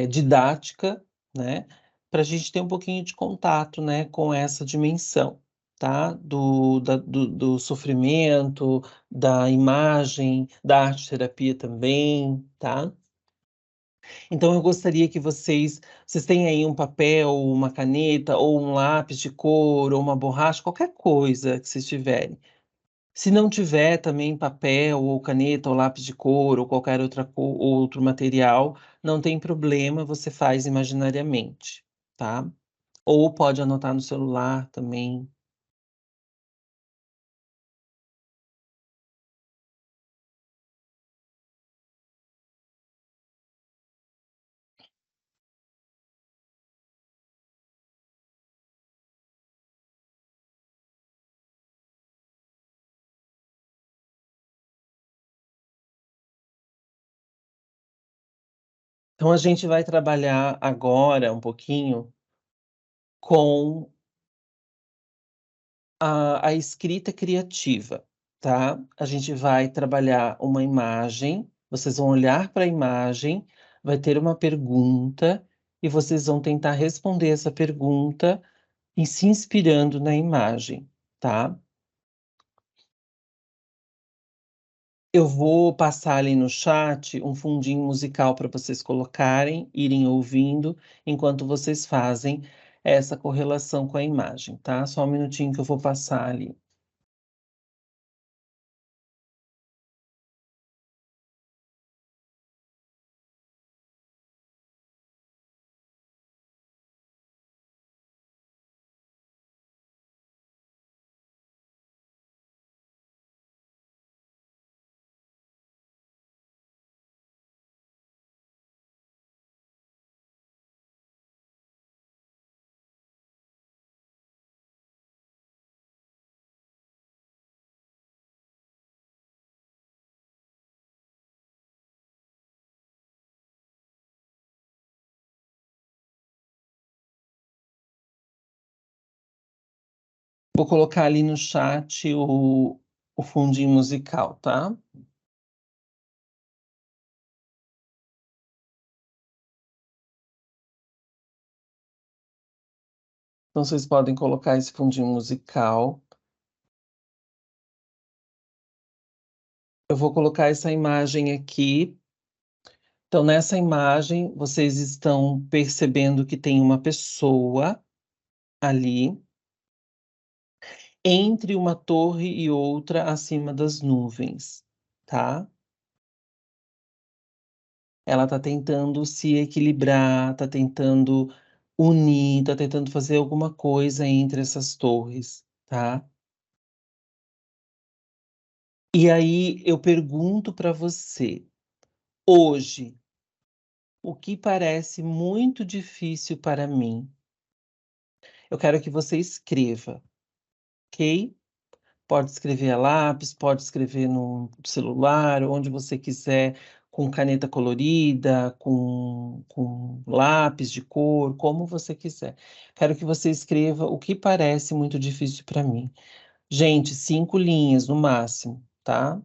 Speaker 1: didática, né, para a gente ter um pouquinho de contato, né, com essa dimensão, tá? Do sofrimento, da imagem, da arte-terapia também, tá? Então eu gostaria que vocês têm aí um papel, uma caneta, ou um lápis de cor, ou uma borracha, qualquer coisa que vocês tiverem. Se não tiver também papel, ou caneta, ou lápis de cor, ou qualquer outro material, não tem problema, você faz imaginariamente, tá? Ou pode anotar no celular também. Então a gente vai trabalhar agora um pouquinho com a escrita criativa, tá? A gente vai trabalhar uma imagem, vocês vão olhar para a imagem, vai ter uma pergunta e vocês vão tentar responder essa pergunta e se inspirando na imagem, tá? Eu vou passar ali no chat um fundinho musical para vocês colocarem, irem ouvindo, enquanto vocês fazem essa correlação com a imagem, tá? Só um minutinho que eu vou passar ali. Vou colocar ali no chat o fundinho musical, tá? Então vocês podem colocar esse fundinho musical. Eu vou colocar essa imagem aqui. Então, nessa imagem, vocês estão percebendo que tem uma pessoa ali, entre uma torre e outra acima das nuvens, tá? Ela tá tentando se equilibrar, tá tentando unir, tá tentando fazer alguma coisa entre essas torres, tá? E aí eu pergunto para você, hoje, o que parece muito difícil para mim? Eu quero que você escreva, ok? Pode escrever a lápis, pode escrever no celular, onde você quiser, com caneta colorida, com lápis de cor, como você quiser. Quero que você escreva o que parece muito difícil para mim. Gente, 5 linhas no máximo, tá?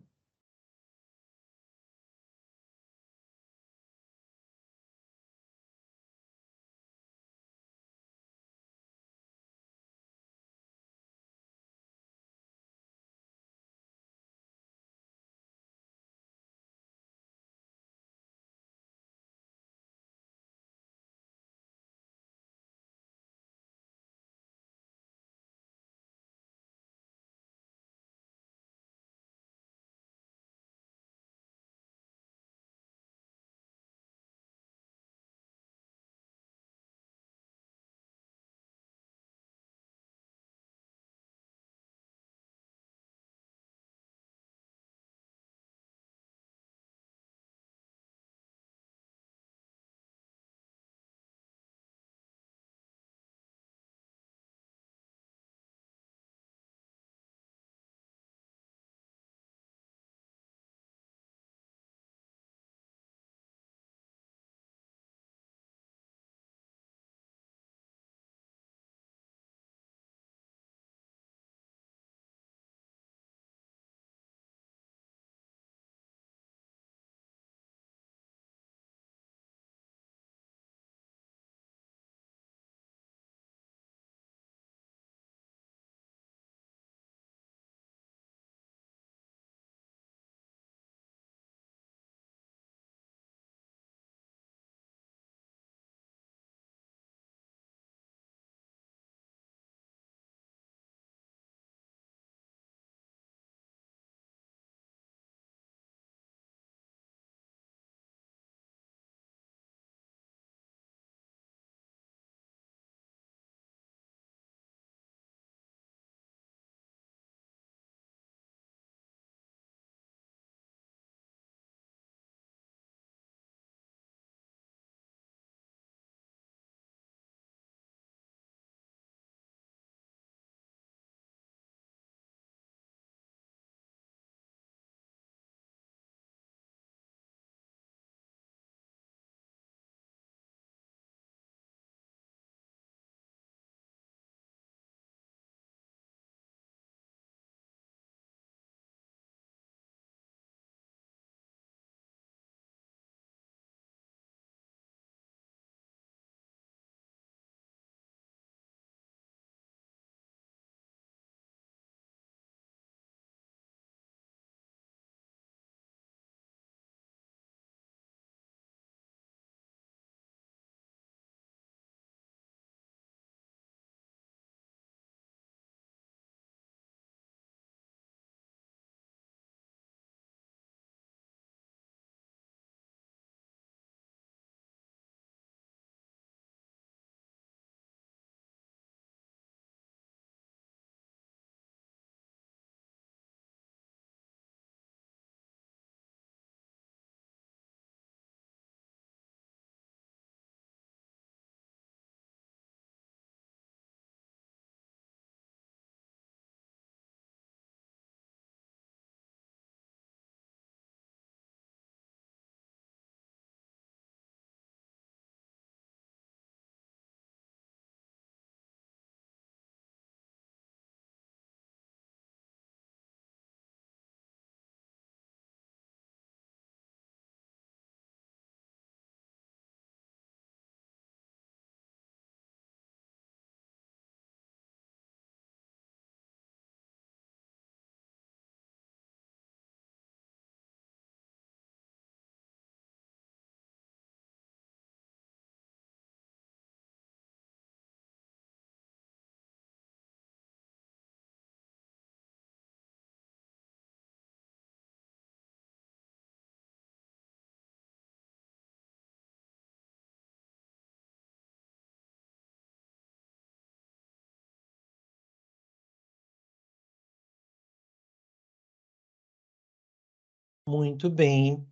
Speaker 1: Muito bem.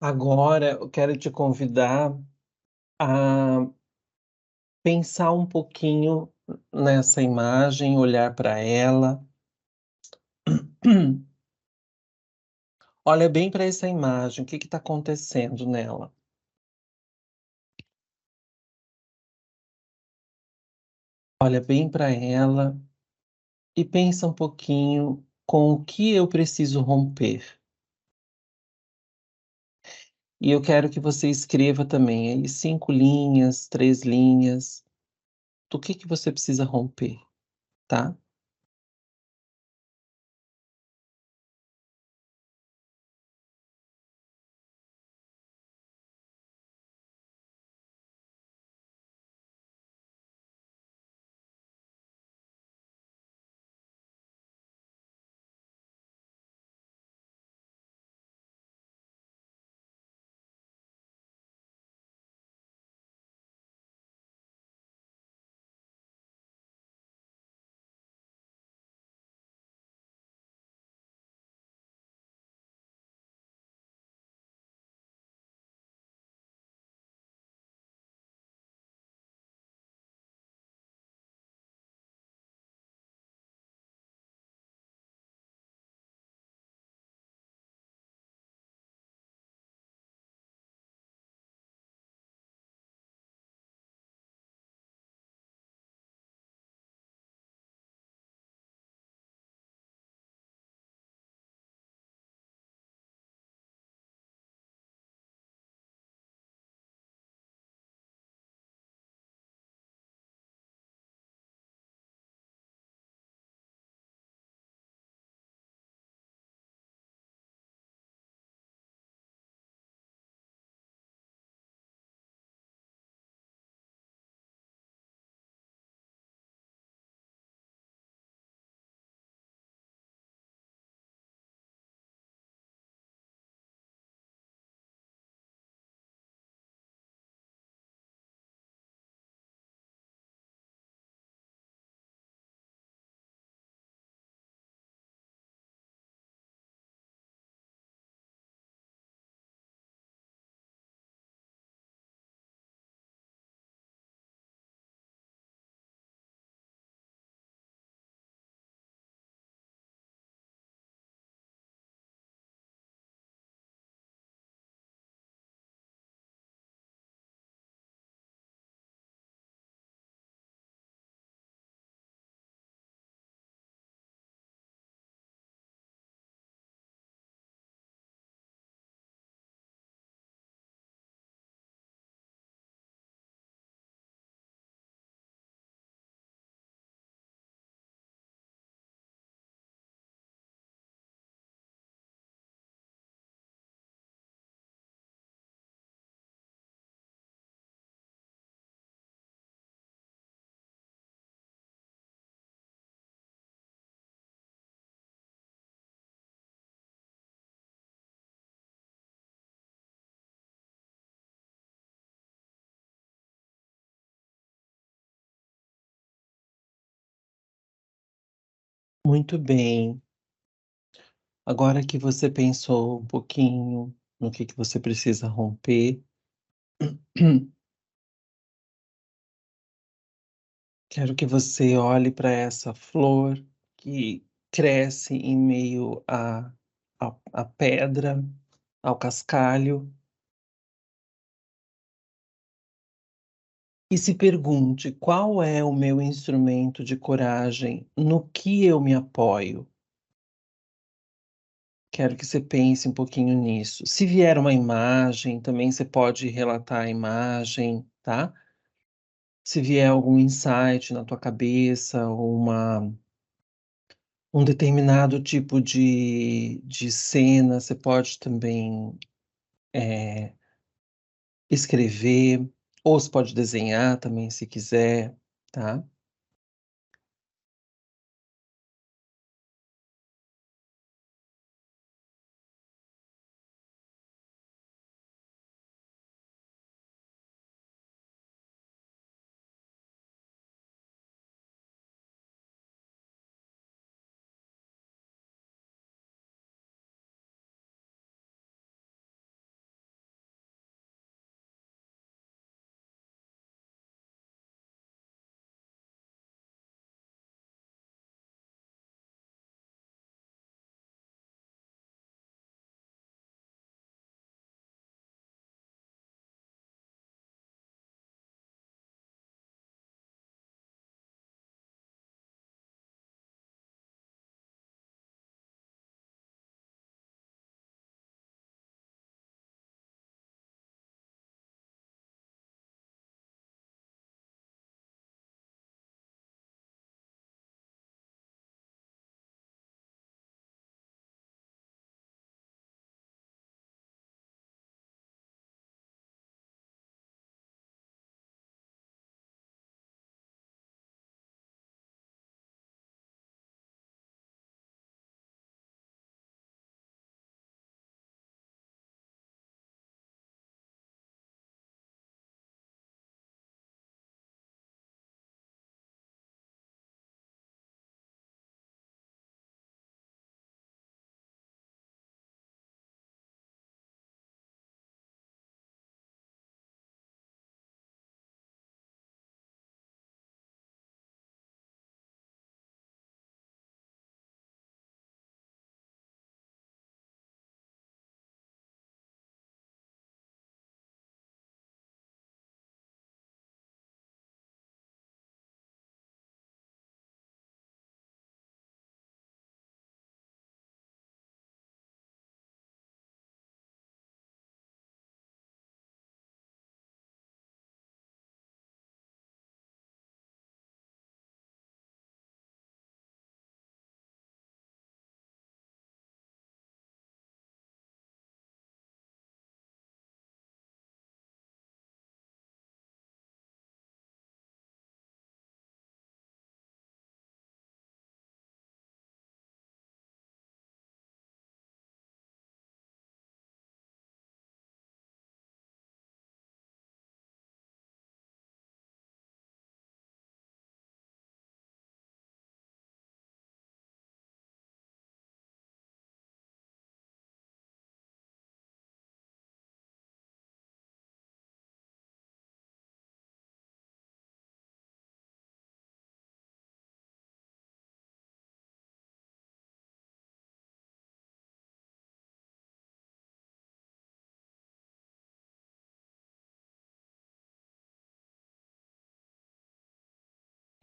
Speaker 1: Agora eu quero te convidar a pensar um pouquinho nessa imagem, olhar para ela. Olha bem para essa imagem, o que está acontecendo nela? Olha bem para ela e pensa um pouquinho com o que eu preciso romper. E eu quero que você escreva também aí 5 linhas, 3 linhas, do que você precisa romper, tá? Muito bem. Agora que você pensou um pouquinho no que você precisa romper, quero que você olhe para essa flor que cresce em meio à pedra, ao cascalho, e se pergunte: qual é o meu instrumento de coragem? No que eu me apoio? Quero que você pense um pouquinho nisso. Se vier uma imagem, também você pode relatar a imagem, tá? Se vier algum insight na tua cabeça, ou um determinado tipo de cena, você pode também, escrever, ou você pode desenhar também, se quiser, tá?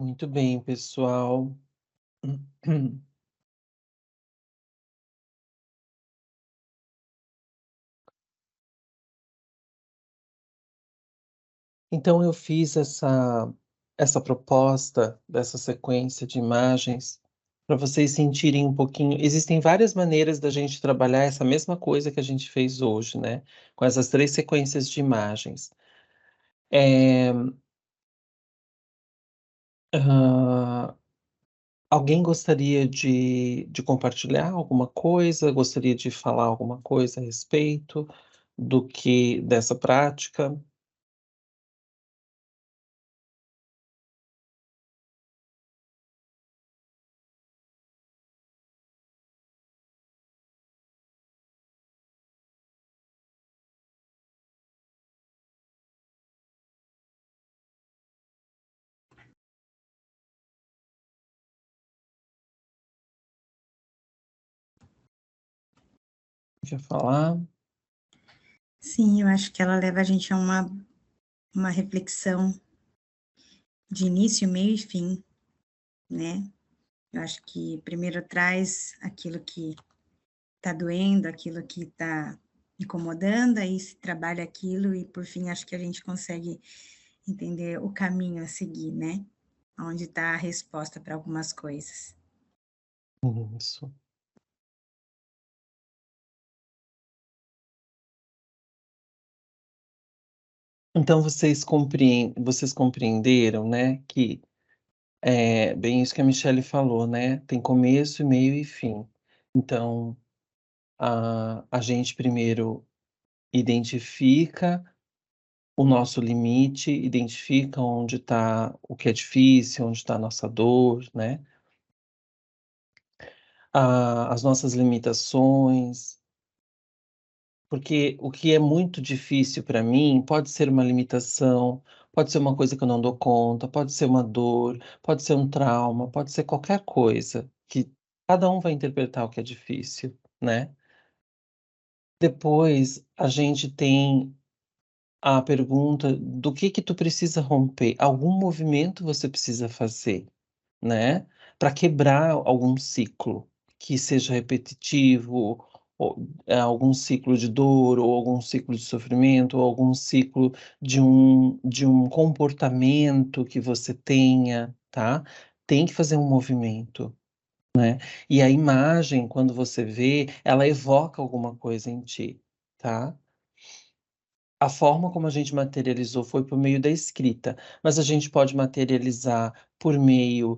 Speaker 1: Muito bem, pessoal. Então eu fiz essa proposta dessa sequência de imagens para vocês sentirem um pouquinho. Existem várias maneiras da gente trabalhar essa mesma coisa que a gente fez hoje, né? Com essas 3 sequências de imagens. Alguém gostaria de compartilhar alguma coisa? Gostaria de falar alguma coisa a respeito dessa prática? Quer falar?
Speaker 3: Sim, eu acho que ela leva a gente a uma reflexão de início, meio e fim, né? Eu acho que primeiro traz aquilo que está doendo, aquilo que está incomodando, aí se trabalha aquilo e, por fim, acho que a gente consegue entender o caminho a seguir, né? Onde está a resposta para algumas coisas.
Speaker 1: Isso. Então vocês compreenderam, né, que é bem isso que a Michelle falou, né, tem começo, meio e fim. Então, a gente primeiro identifica o nosso limite, identifica onde está o que é difícil, onde está a nossa dor, né, as nossas limitações, porque o que é muito difícil para mim pode ser uma limitação, pode ser uma coisa que eu não dou conta, pode ser uma dor, pode ser um trauma, pode ser qualquer coisa, que cada um vai interpretar o que é difícil, né. Depois a gente tem a pergunta do que tu precisa romper, algum movimento você precisa fazer, né, para quebrar algum ciclo que seja repetitivo, ou algum ciclo de dor, ou algum ciclo de sofrimento, ou algum ciclo de um comportamento que você tenha, tá. Tem que fazer um movimento, né. E a imagem, quando você vê, ela evoca alguma coisa em ti, tá. A forma como a gente materializou foi por meio da escrita, mas a gente pode materializar por meio,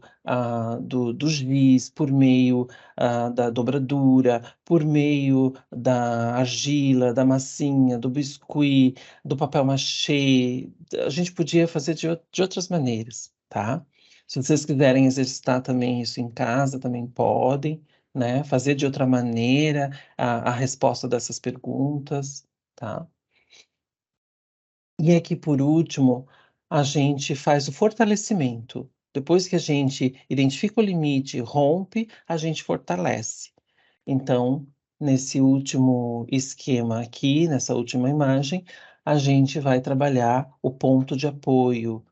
Speaker 1: do giz, por meio, da dobradura, por meio da argila, da massinha, do biscuit, do papel machê. A gente podia fazer de outras maneiras, tá. Se vocês quiserem exercitar também isso em casa, também podem, né, fazer de outra maneira a resposta dessas perguntas, tá. E aqui, por último, a gente faz o fortalecimento. Depois que a gente identifica o limite, rompe, a gente fortalece. Então, nesse último esquema aqui, nessa última imagem, a gente vai trabalhar o ponto de apoio,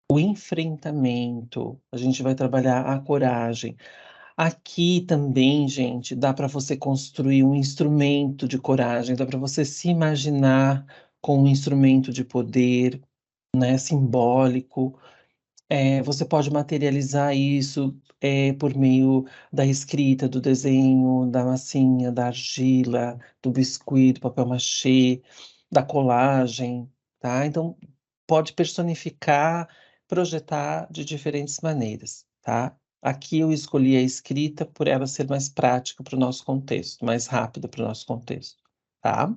Speaker 1: o enfrentamento, a gente vai trabalhar a coragem. Aqui também, gente, dá para você construir um instrumento de coragem, dá para você se imaginar com um instrumento de poder, né, simbólico. Você pode materializar isso, por meio da escrita, do desenho, da massinha, da argila, do biscuit, do papel machê, da colagem, tá. Então, pode personificar, projetar de diferentes maneiras, tá. Aqui eu escolhi a escrita por ela ser mais prática para o nosso contexto, mais rápida para o nosso contexto, tá.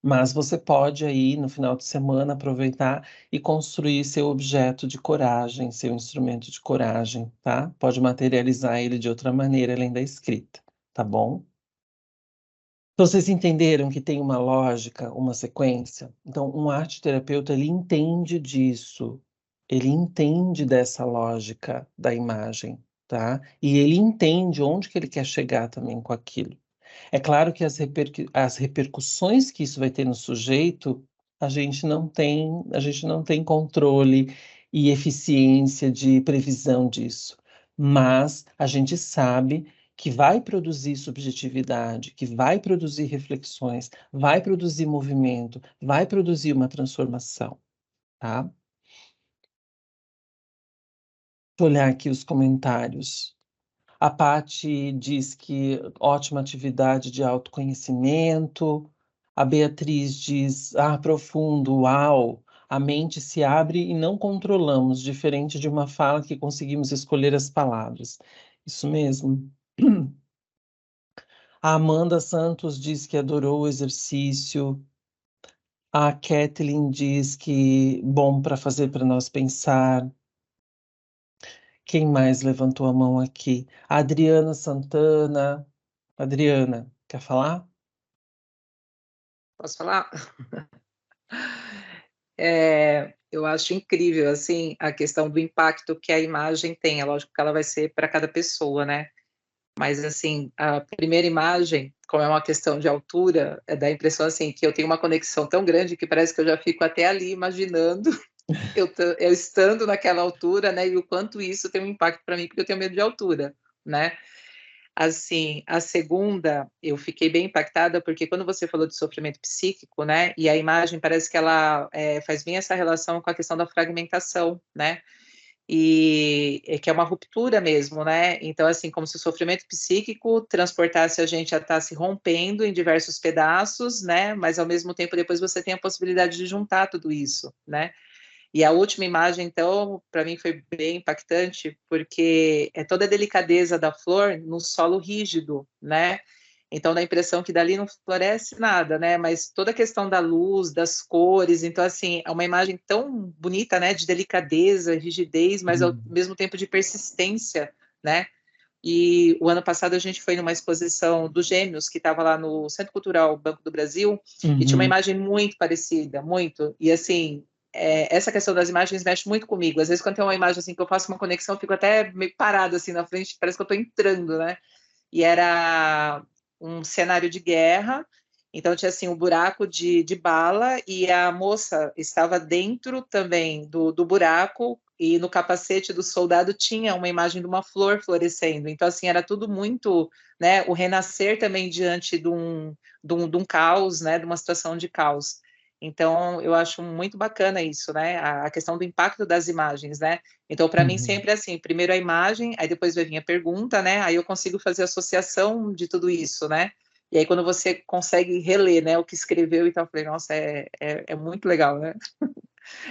Speaker 1: Mas você pode aí, no final de semana, aproveitar e construir seu objeto de coragem, seu instrumento de coragem, tá. Pode materializar ele de outra maneira além da escrita, tá bom. Então vocês entenderam que tem uma lógica, uma sequência? Então um arteterapeuta, ele entende disso, ele entende dessa lógica da imagem, tá. E ele entende onde que ele quer chegar também com aquilo. É claro que as repercussões que isso vai ter no sujeito, a gente não tem controle e eficiência de previsão disso. Mas a gente sabe que vai produzir subjetividade, que vai produzir reflexões, vai produzir movimento, vai produzir uma transformação, tá? Vou olhar aqui os comentários. A Paty diz que ótima atividade de autoconhecimento. A Beatriz diz, profundo, uau, a mente se abre e não controlamos, diferente de uma fala que conseguimos escolher as palavras. Isso mesmo. A Amanda Santos diz que adorou o exercício. A Kathleen diz que bom para fazer para nós pensar. Quem mais levantou a mão aqui? A Adriana Santana. Adriana, quer falar?
Speaker 6: Posso falar? Eu acho incrível, assim, a questão do impacto que a imagem tem. É lógico que ela vai ser para cada pessoa, né? Mas, assim, a primeira imagem, como é uma questão de altura, dá a impressão, assim, que eu tenho uma conexão tão grande que parece que eu já fico até ali imaginando eu estando naquela altura, né? E o quanto isso tem um impacto para mim, porque eu tenho medo de altura, né? Assim, a segunda, eu fiquei bem impactada, porque quando você falou de sofrimento psíquico, né, e a imagem parece que ela faz bem essa relação com a questão da fragmentação, né, e que é uma ruptura mesmo, né, então, assim, como se o sofrimento psíquico transportasse a gente a estar se rompendo em diversos pedaços, né, mas ao mesmo tempo depois você tem a possibilidade de juntar tudo isso, né, e a última imagem, então, para mim foi bem impactante, porque é toda a delicadeza da flor no solo rígido, né? Então, dá a impressão que dali não floresce nada, né? Mas toda a questão da luz, das cores, então, assim, é uma imagem tão bonita, né? De delicadeza, rigidez, mas ao mesmo tempo de persistência, né? E o ano passado a gente foi numa exposição dos Gêmeos, que estava lá no Centro Cultural Banco do Brasil, e tinha uma imagem muito parecida, muito. E assim, essa questão das imagens mexe muito comigo. Às vezes, quando tem uma imagem assim que eu faço uma conexão, eu fico até meio parada assim na frente, parece que eu estou entrando, né? E era um cenário de guerra, então tinha assim um buraco de bala e a moça estava dentro também do buraco e no capacete do soldado tinha uma imagem de uma flor florescendo. Então assim era tudo muito, né? O renascer também diante de um caos, né? De uma situação de caos. Então, eu acho muito bacana isso, né? A questão do impacto das imagens, né? Então, para mim, sempre é assim: primeiro a imagem, aí depois vai vir a pergunta, né? Aí eu consigo fazer associação de tudo isso, né? E aí, quando você consegue reler, né, o que escreveu, então eu falei, nossa, é muito legal, né?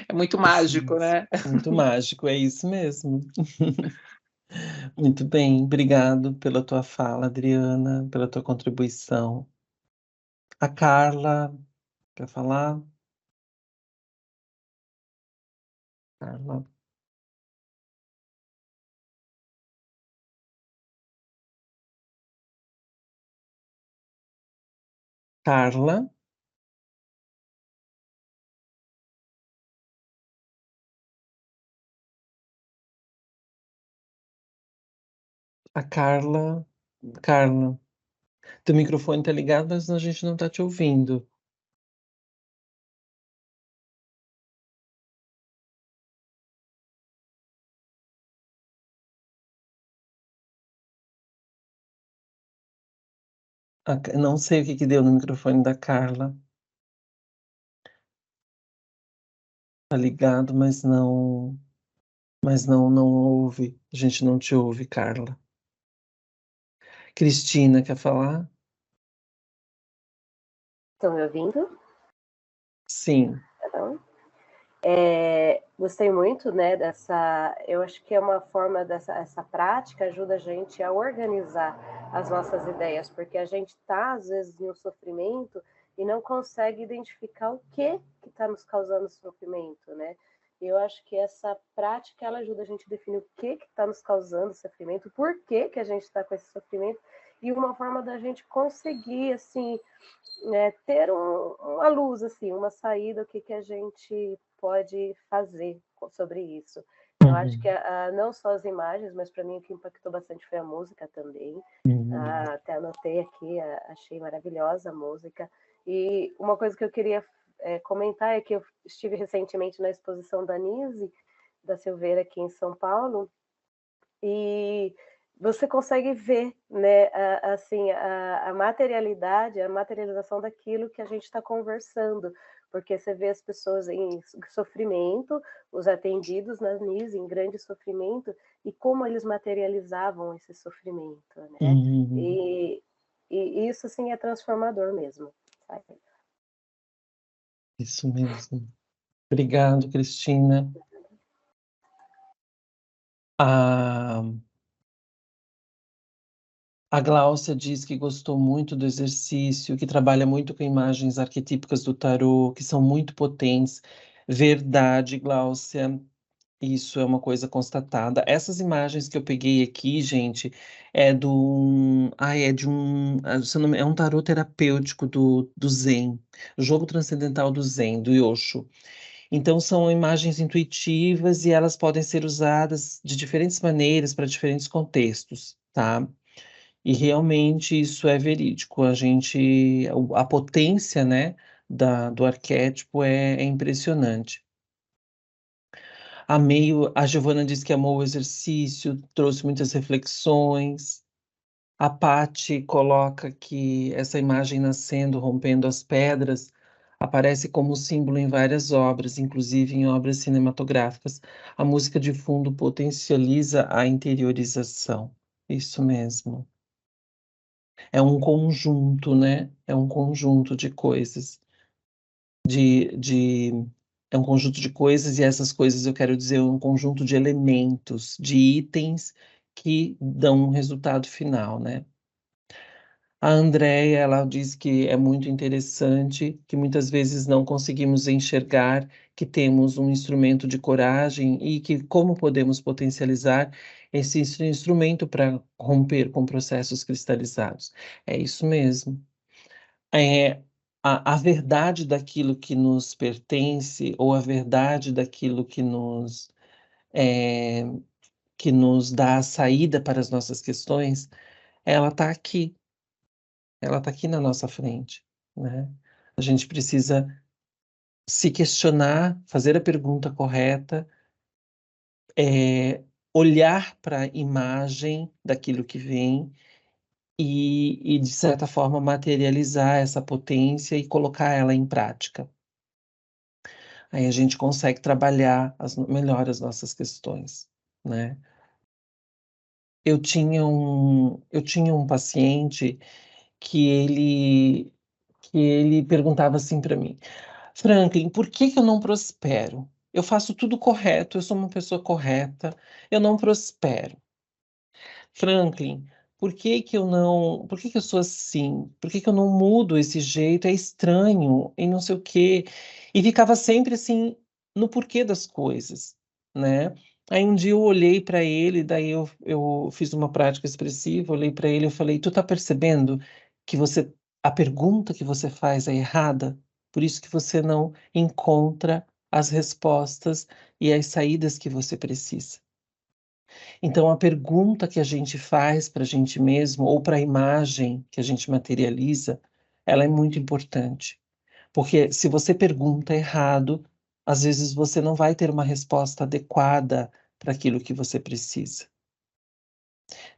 Speaker 6: É muito mágico, né?
Speaker 1: Muito mágico, é isso mesmo. Muito bem, obrigado pela tua fala, Adriana, pela tua contribuição. A Carla, quer falar? Carla. Carla. A Carla. Carla, teu microfone tá ligado, mas a gente não tá te ouvindo. Não sei o que que deu no microfone da Carla. Tá ligado, mas não ouve. A gente não te ouve, Carla. Cristina, quer falar?
Speaker 7: Estão me ouvindo?
Speaker 1: Sim.
Speaker 7: Então, gostei muito, né, dessa. Eu acho que é uma forma essa prática ajuda a gente a organizar as nossas ideias, porque a gente está às vezes no sofrimento e não consegue identificar o que está nos causando sofrimento, né? E eu acho que essa prática ela ajuda a gente a definir o que está nos causando sofrimento, por que a gente está com esse sofrimento, e uma forma da gente conseguir assim ter uma luz, assim, uma saída, o que a gente pode fazer sobre isso. Eu acho que não só as imagens, mas para mim o que impactou bastante foi a música também. Até anotei aqui, achei maravilhosa a música. E uma coisa que eu queria comentar é que eu estive recentemente na exposição da Nise da Silveira aqui em São Paulo, e você consegue ver, né, assim, a materialidade, a materialização daquilo que a gente está conversando, porque você vê as pessoas em sofrimento, os atendidos na NIS em grande sofrimento, e como eles materializavam esse sofrimento, né? E isso, assim, é transformador mesmo, sabe?
Speaker 1: Isso mesmo. Obrigado, Cristina. A Gláucia diz que gostou muito do exercício, que trabalha muito com imagens arquetípicas do tarô, que são muito potentes. Verdade, Gláucia, isso é uma coisa constatada. Essas imagens que eu peguei aqui, gente, é é um tarô terapêutico do Zen, o jogo transcendental do Zen, do Yosho. Então, são imagens intuitivas e elas podem ser usadas de diferentes maneiras para diferentes contextos, tá? E realmente isso é verídico. A potência, né, do arquétipo é impressionante. A Giovana disse que amou o exercício, trouxe muitas reflexões. A Patti coloca que essa imagem nascendo, rompendo as pedras, aparece como símbolo em várias obras, inclusive em obras cinematográficas. A música de fundo potencializa a interiorização. Isso mesmo. É um conjunto, né? É um conjunto de coisas. É um conjunto de coisas, e essas coisas eu quero dizer um conjunto de elementos, de itens que dão um resultado final, né? A Andrea, ela diz que é muito interessante, que muitas vezes não conseguimos enxergar que temos um instrumento de coragem e que como podemos potencializar esse instrumento para romper com processos cristalizados. É isso mesmo. É, a verdade daquilo que nos pertence, ou a verdade daquilo é, que nos dá a saída para as nossas questões, ela está aqui. Ela está aqui na nossa frente, né? A gente precisa se questionar, fazer a pergunta correta, olhar para a imagem daquilo que vem de certa forma, materializar essa potência e colocar ela em prática. Aí a gente consegue trabalhar melhor as nossas questões, né? Eu tinha um paciente que ele perguntava assim para mim: Franklin, por que que eu não prospero? Eu faço tudo correto, eu sou uma pessoa correta, eu não prospero. Franklin, por que que eu sou assim? Por que que eu não mudo esse jeito? É estranho e não sei o quê. E ficava sempre assim no porquê das coisas, né? Aí um dia eu olhei para ele, eu fiz uma prática expressiva, olhei para ele e falei: "Tu tá percebendo que a pergunta que você faz é errada? Por isso que você não encontra as respostas e as saídas que você precisa." Então, a pergunta que a gente faz para a gente mesmo, ou para a imagem que a gente materializa, ela é muito importante. Porque se você pergunta errado, às vezes você não vai ter uma resposta adequada para aquilo que você precisa.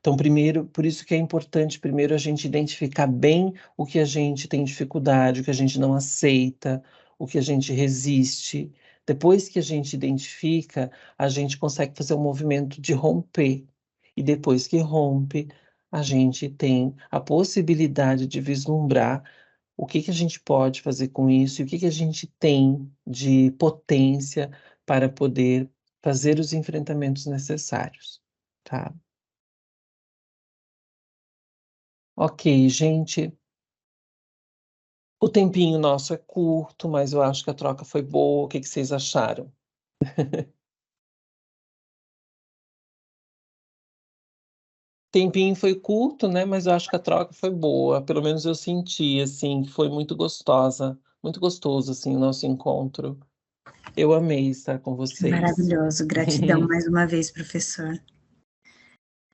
Speaker 1: Então, primeiro, por isso que é importante primeiro a gente identificar bem o que a gente tem dificuldade, o que a gente não aceita, o que a gente resiste. Depois que a gente identifica, a gente consegue fazer um movimento de romper. E depois que rompe, a gente tem a possibilidade de vislumbrar o que que a gente pode fazer com isso e o que que a gente tem de potência para poder fazer os enfrentamentos necessários, tá? Ok, gente. O tempinho nosso é curto, mas eu acho que a troca foi boa. O que que vocês acharam? Tempinho foi curto, né? Mas eu acho que a troca foi boa. Pelo menos eu senti, assim, que foi muito gostosa. Muito gostoso, assim, o nosso encontro. Eu amei estar com vocês.
Speaker 3: Maravilhoso. Gratidão mais uma vez, professor.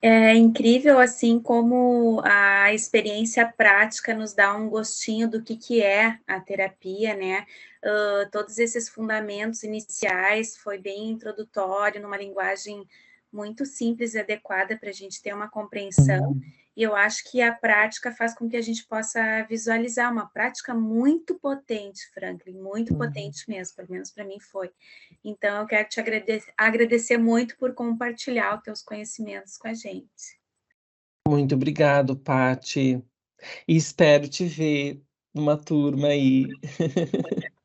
Speaker 4: É incrível, assim, como a experiência prática nos dá um gostinho do que é a terapia, né? Todos esses fundamentos iniciais foi bem introdutório, numa linguagem muito simples e adequada para a gente ter uma compreensão. E eu acho que a prática faz com que a gente possa visualizar uma prática muito potente, Franklin, muito potente mesmo, pelo menos para mim foi. Então, eu quero te agradecer muito por compartilhar os teus conhecimentos com a gente.
Speaker 1: Muito obrigado, Paty. E espero te ver numa turma aí.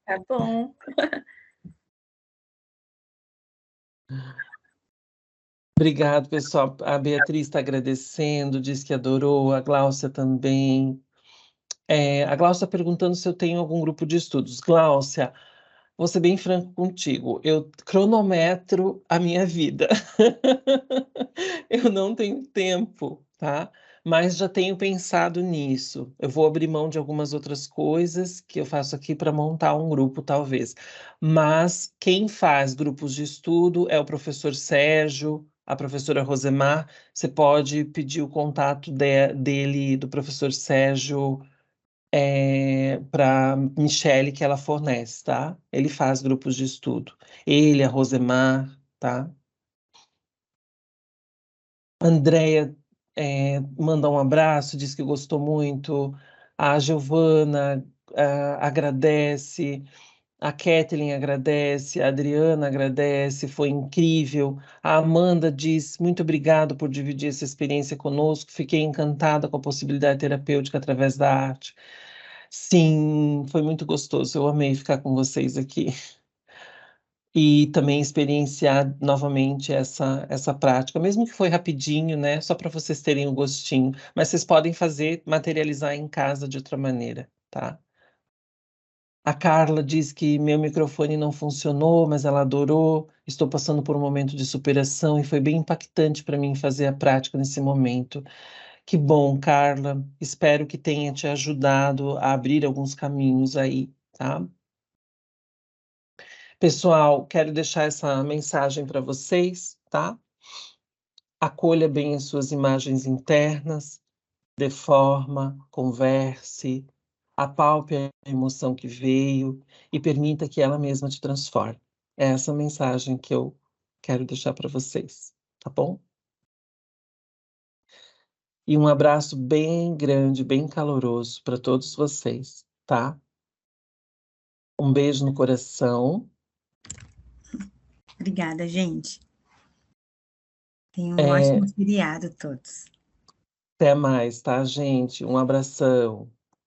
Speaker 4: Tá bom.
Speaker 1: Obrigado, pessoal. A Beatriz está agradecendo, diz que adorou, a Gláucia também. A Gláucia está perguntando se eu tenho algum grupo de estudos. Gláucia, vou ser bem franco contigo, eu cronometro a minha vida. Eu não tenho tempo, tá? Mas já tenho pensado nisso. Eu vou abrir mão de algumas outras coisas que eu faço aqui para montar um grupo, talvez. Mas quem faz grupos de estudo é o professor Sérgio, a professora Rosemar. Você pode pedir o contato dele, do professor Sérgio, para Michele, que ela fornece, tá? Ele faz grupos de estudo. Ele, a Rosemar, tá? Andréia manda um abraço, diz que gostou muito. A Giovana agradece. A Kathleen agradece. A Adriana agradece. Foi incrível. A Amanda diz muito obrigado por dividir essa experiência conosco. Fiquei encantada com a possibilidade terapêutica através da arte. Sim, foi muito gostoso. Eu amei ficar com vocês aqui. E também experienciar novamente essa prática, mesmo que foi rapidinho, né? Só para vocês terem o gostinho. Mas vocês podem fazer, materializar em casa de outra maneira, tá? A Carla diz que meu microfone não funcionou, mas ela adorou. Estou passando por um momento de superação e foi bem impactante para mim fazer a prática nesse momento. Que bom, Carla. Espero que tenha te ajudado a abrir alguns caminhos aí, tá? Pessoal, quero deixar essa mensagem para vocês, tá? Acolha bem as suas imagens internas, dê forma, converse, apalpe a emoção que veio e permita que ela mesma te transforme. É essa mensagem que eu quero deixar para vocês, tá bom? E um abraço bem grande, bem caloroso para todos vocês, tá? Um beijo no coração.
Speaker 3: Obrigada, gente. Tenham um ótimo feriado todos.
Speaker 1: Até mais, tá, gente? Um abração.